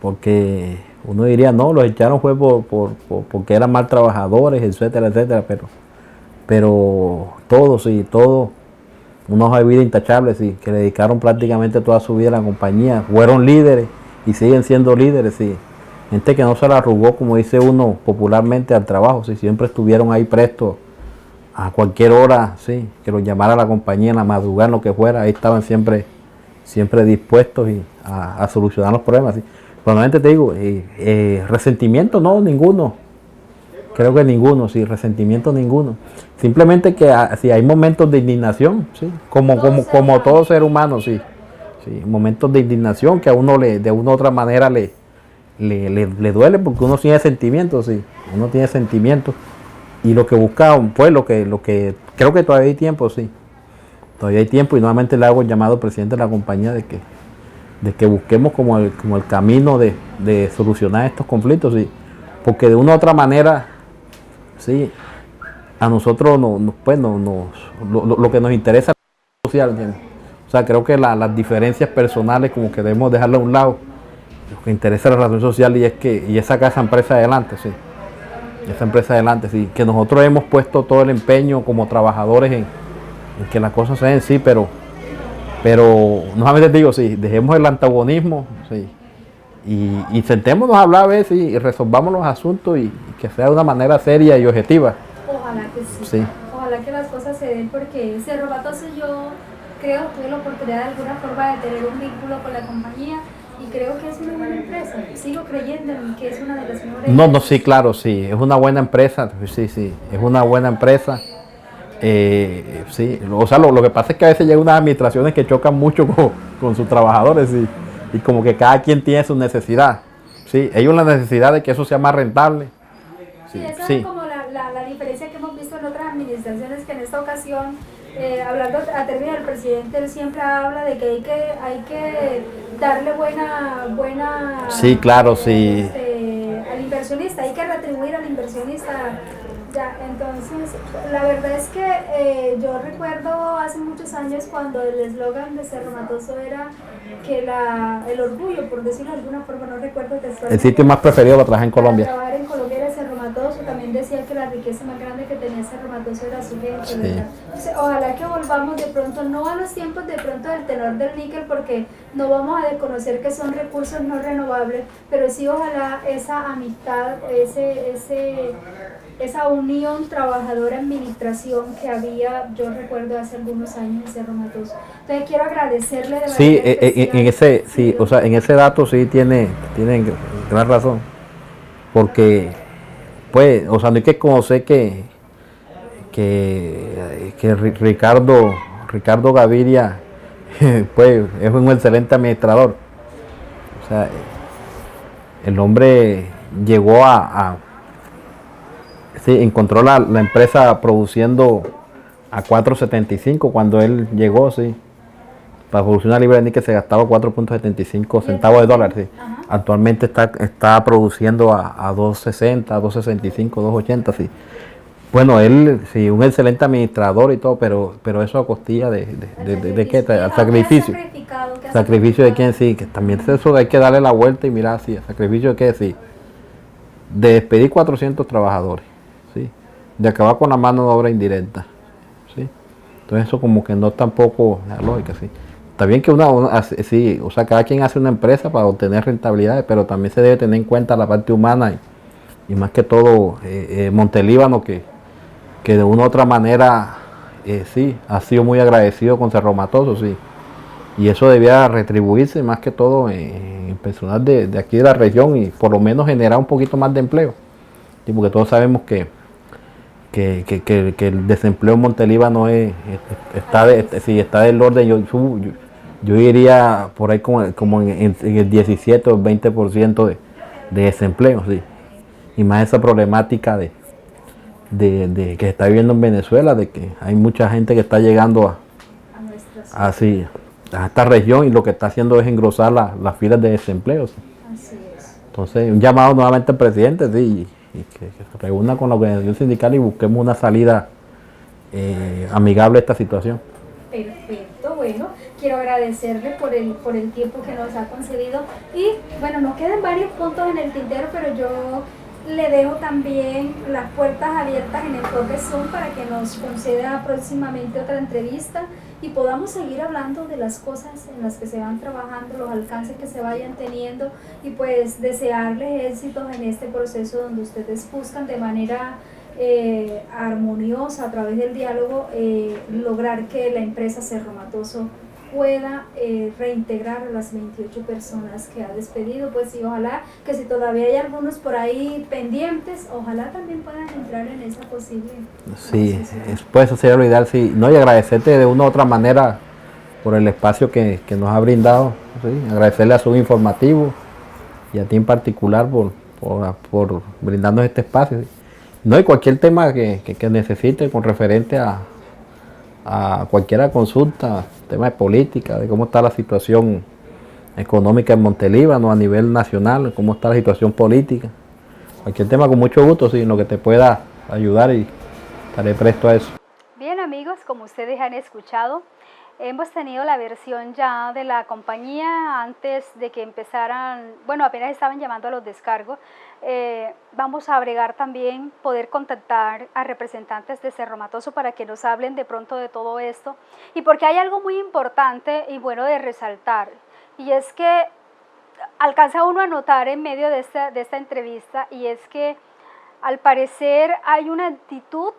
[SPEAKER 2] porque uno diría, no, los echaron fue porque eran mal trabajadores, etcétera, etcétera, pero todos, sí, todos, una hoja de vida intachable, sí, que le dedicaron prácticamente toda su vida a la compañía, fueron líderes y siguen siendo líderes, sí. Gente que no se la arrugó, como dice uno popularmente, al trabajo, sí, siempre estuvieron ahí prestos a cualquier hora, sí, que los llamara la compañía en la madrugada, en lo que fuera, ahí estaban siempre dispuestos a solucionar los problemas, sí. Probablemente te digo, resentimiento no, ninguno. Creo que ninguno, sí, resentimiento ninguno. Simplemente que si hay momentos de indignación, sí, como todo ser humano, sí. Sí, momentos de indignación que a uno de una u otra manera le duele porque uno tiene sentimientos, sí. Uno tiene sentimientos. Y lo que busca, pues lo que creo que todavía hay tiempo, sí. Todavía hay tiempo y nuevamente le hago el llamado al presidente de la compañía de que busquemos como el camino de solucionar estos conflictos, sí. Porque de una u otra manera, sí, a nosotros lo que nos interesa es la social, ¿entiendes? O sea, creo que las diferencias personales como que debemos dejarlas a un lado. Lo que interesa es la relación social y es sacar esa empresa adelante, sí. Esa empresa adelante, sí. Que nosotros hemos puesto todo el empeño como trabajadores en que las cosas se den, sí, pero nuevamente te digo, sí, dejemos el antagonismo, sí, y sentémonos a hablar a ver, sí, y resolvamos los asuntos y que sea de una manera seria y objetiva.
[SPEAKER 1] Ojalá que sí. Ojalá que las cosas se den, porque Cerro Matoso yo creo que tuve la oportunidad de alguna forma de tener un vínculo con la compañía y creo que es una buena empresa. Sigo creyendo en que es una de las mejores.
[SPEAKER 2] No, sí, claro, sí, es una buena empresa, sí, es una buena empresa. Sí, o sea, lo que pasa es que a veces llegan unas administraciones que chocan mucho con sus trabajadores y como que cada quien tiene su necesidad. Sí, ellos la necesidad de que eso sea más rentable.
[SPEAKER 1] Sí, esa es como la diferencia que hemos visto en otras administraciones, que en esta ocasión, hablando a término del presidente, él siempre habla de que hay que darle buena
[SPEAKER 2] sí, claro, sí.
[SPEAKER 1] Al inversionista, hay que retribuir al inversionista Ya, entonces, la verdad es que yo recuerdo hace muchos años cuando el eslogan de Cerro Matoso era que el orgullo, por decirlo de alguna forma, no recuerdo textualmente.
[SPEAKER 2] El sitio más preferido para trabajar en Colombia.
[SPEAKER 1] Para trabajar en Colombia era Cerro Matoso, también decía que la riqueza más grande que tenía Cerro Matoso era su gente,
[SPEAKER 2] Sí.
[SPEAKER 1] ¿verdad? Entonces, ojalá que volvamos de pronto, no a los tiempos de pronto del tenor del níquel, porque no vamos a desconocer que son recursos no renovables, pero sí ojalá esa amistad, esa unión trabajadora-administración que había, yo recuerdo hace algunos años en Cerro Matoso. Entonces quiero agradecerle de
[SPEAKER 2] Sí,
[SPEAKER 1] manera especial.
[SPEAKER 2] sí, o sea, en ese dato sí tiene gran razón, porque, pues, o sea, no hay que conocer que Ricardo Gaviria, pues, es un excelente administrador. O sea, el hombre llegó sí, encontró la empresa produciendo a 4.75 cuando él llegó, sí. Para producir una libra de níquel se gastaba 4.75 centavos de dólar, sí. Actualmente está produciendo a 2.60, 2.65, 2.80, sí. Bueno, él, sí, un excelente administrador y todo, pero eso a costilla de qué, al sacrificio. Sacrificio de quién, sí, que también eso hay que darle la vuelta y mirar, sí, sacrificio de qué, sí. De despedir 400 trabajadores, sí. De acabar con la mano de obra indirecta, sí. Entonces eso como que no tampoco la lógica, sí. Está bien que sí, o sea, cada quien hace una empresa para obtener rentabilidades, pero también se debe tener en cuenta la parte humana y más que todo Montelíbano que de una u otra manera sí, ha sido muy agradecido con Cerro Matoso, sí. Y eso debía retribuirse más que todo en personal de aquí de la región y por lo menos generar un poquito más de empleo. Sí, porque todos sabemos que el desempleo en Montelíbano sí, está del orden, yo iría por ahí como en el 17 o 20% de desempleo, sí. Y más esa problemática de que se está viviendo en Venezuela, de que hay mucha gente que está llegando sí, a esta región y lo que está haciendo es engrosar las filas de desempleo. Sí.
[SPEAKER 1] Así es.
[SPEAKER 2] Entonces, un llamado nuevamente al presidente, sí, y que se reúna con la organización sindical y busquemos una salida amigable a esta situación.
[SPEAKER 1] Perfecto, bueno, quiero agradecerle por el tiempo que nos ha concedido y bueno, nos quedan varios puntos en el tintero, pero yo le dejo también las puertas abiertas en Enfoque Zoom para que nos conceda próximamente otra entrevista y podamos seguir hablando de las cosas en las que se van trabajando, los alcances que se vayan teniendo y pues desearles éxitos en este proceso donde ustedes buscan de manera armoniosa a través del diálogo lograr que la empresa Cerro Matoso pueda reintegrar a las 28 personas que ha despedido, pues y ojalá que si todavía hay algunos por ahí pendientes, ojalá también puedan entrar en esa posible.
[SPEAKER 2] Sí, pues eso sería lo ideal, sí. No, y agradecerte de una u otra manera por el espacio que nos ha brindado, sí. Agradecerle a su informativo y a ti en particular por brindarnos este espacio. Sí. No, hay cualquier tema que necesite con referente a cualquier consulta, tema de política, de cómo está la situación económica en Montelíbano a nivel nacional, cómo está la situación política. Cualquier tema con mucho gusto, sí, en lo que te pueda ayudar y estaré presto a eso.
[SPEAKER 1] Bien amigos, como ustedes han escuchado, hemos tenido la versión ya de la compañía antes de que empezaran, bueno, apenas estaban llamando a los descargos. Vamos a bregar también poder contactar a representantes de Cerro Matoso para que nos hablen de pronto de todo esto. Y porque hay algo muy importante y bueno de resaltar, y es que alcanza uno a notar en medio de esta entrevista, y es que al parecer hay una actitud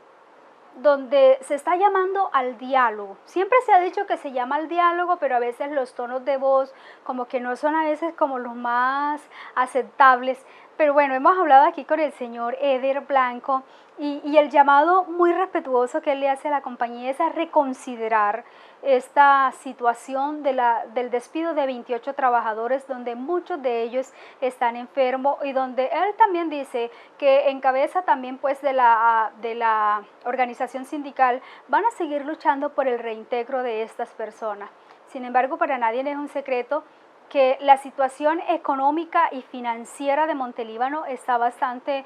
[SPEAKER 1] donde se está llamando al diálogo. Siempre se ha dicho que se llama al diálogo, pero a veces los tonos de voz como que no son a veces como los más aceptables. Pero bueno, hemos hablado aquí con el señor Eder Blanco y el llamado muy respetuoso que él le hace a la compañía es a reconsiderar esta situación del despido de 28 trabajadores, donde muchos de ellos están enfermos y donde él también dice que en cabeza también pues de la organización sindical van a seguir luchando por el reintegro de estas personas. Sin embargo, para nadie es un secreto que la situación económica y financiera de Montelíbano está bastante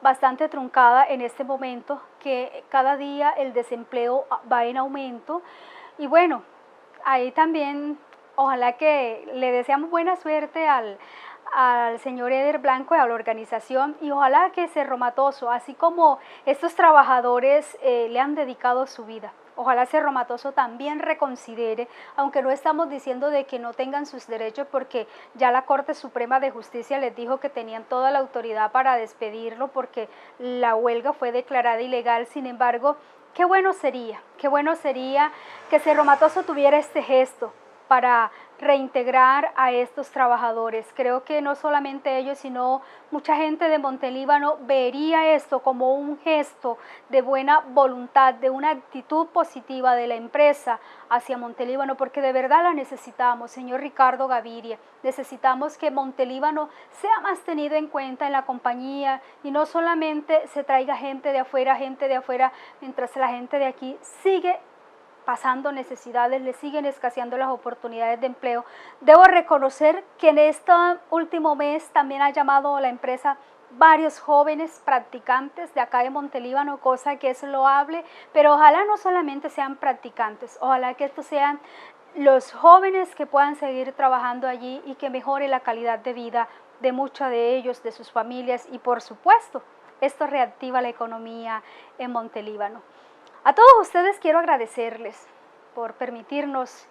[SPEAKER 1] bastante truncada en este momento, que cada día el desempleo va en aumento. Y bueno, ahí también ojalá que le deseamos buena suerte al señor Eder Blanco y a la organización, y ojalá que Cerro Matoso, así como estos trabajadores le han dedicado su vida, ojalá Cerro Matoso también reconsidere, aunque no estamos diciendo de que no tengan sus derechos, porque ya la Corte Suprema de Justicia les dijo que tenían toda la autoridad para despedirlo porque la huelga fue declarada ilegal. Sin embargo, qué bueno sería que Cerro Matoso tuviera este gesto para reintegrar a estos trabajadores. Creo que no solamente ellos, sino mucha gente de Montelíbano vería esto como un gesto de buena voluntad, de una actitud positiva de la empresa hacia Montelíbano, porque de verdad la necesitamos, señor Ricardo Gaviria. Necesitamos que Montelíbano sea más tenido en cuenta en la compañía y no solamente se traiga gente de afuera, mientras la gente de aquí sigue pasando necesidades, le siguen escaseando las oportunidades de empleo. Debo reconocer que en este último mes también ha llamado a la empresa varios jóvenes practicantes de acá de Montelíbano, cosa que es loable, pero ojalá no solamente sean practicantes, ojalá que estos sean los jóvenes que puedan seguir trabajando allí y que mejore la calidad de vida de muchos de ellos, de sus familias, y por supuesto, esto reactiva la economía en Montelíbano. A todos ustedes quiero agradecerles por permitirnos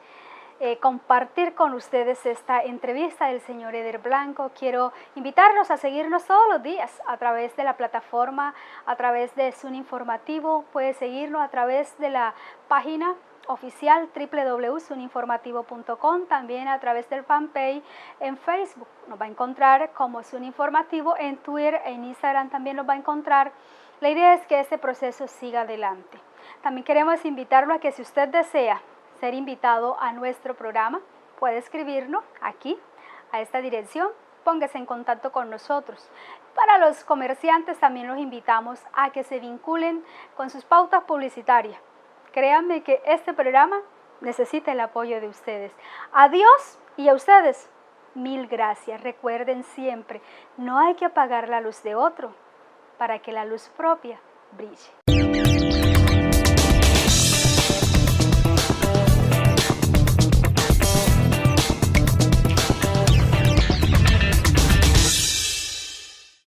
[SPEAKER 1] compartir con ustedes esta entrevista del señor Eder Blanco. Quiero invitarlos a seguirnos todos los días a través de la plataforma, a través de Sun Informativo. Puede seguirnos a través de la página oficial www.suninformativo.com, también a través del fanpage en Facebook. Nos va a encontrar como Sun Informativo, en Twitter, en Instagram también nos va a encontrar. La idea es que este proceso siga adelante. También queremos invitarlo a que, si usted desea ser invitado a nuestro programa, puede escribirnos aquí, a esta dirección, póngase en contacto con nosotros. Para los comerciantes también los invitamos a que se vinculen con sus pautas publicitarias. Créanme que este programa necesita el apoyo de ustedes. A Dios y a ustedes, mil gracias. Recuerden siempre, no hay que apagar la luz de otro para que la luz propia brille.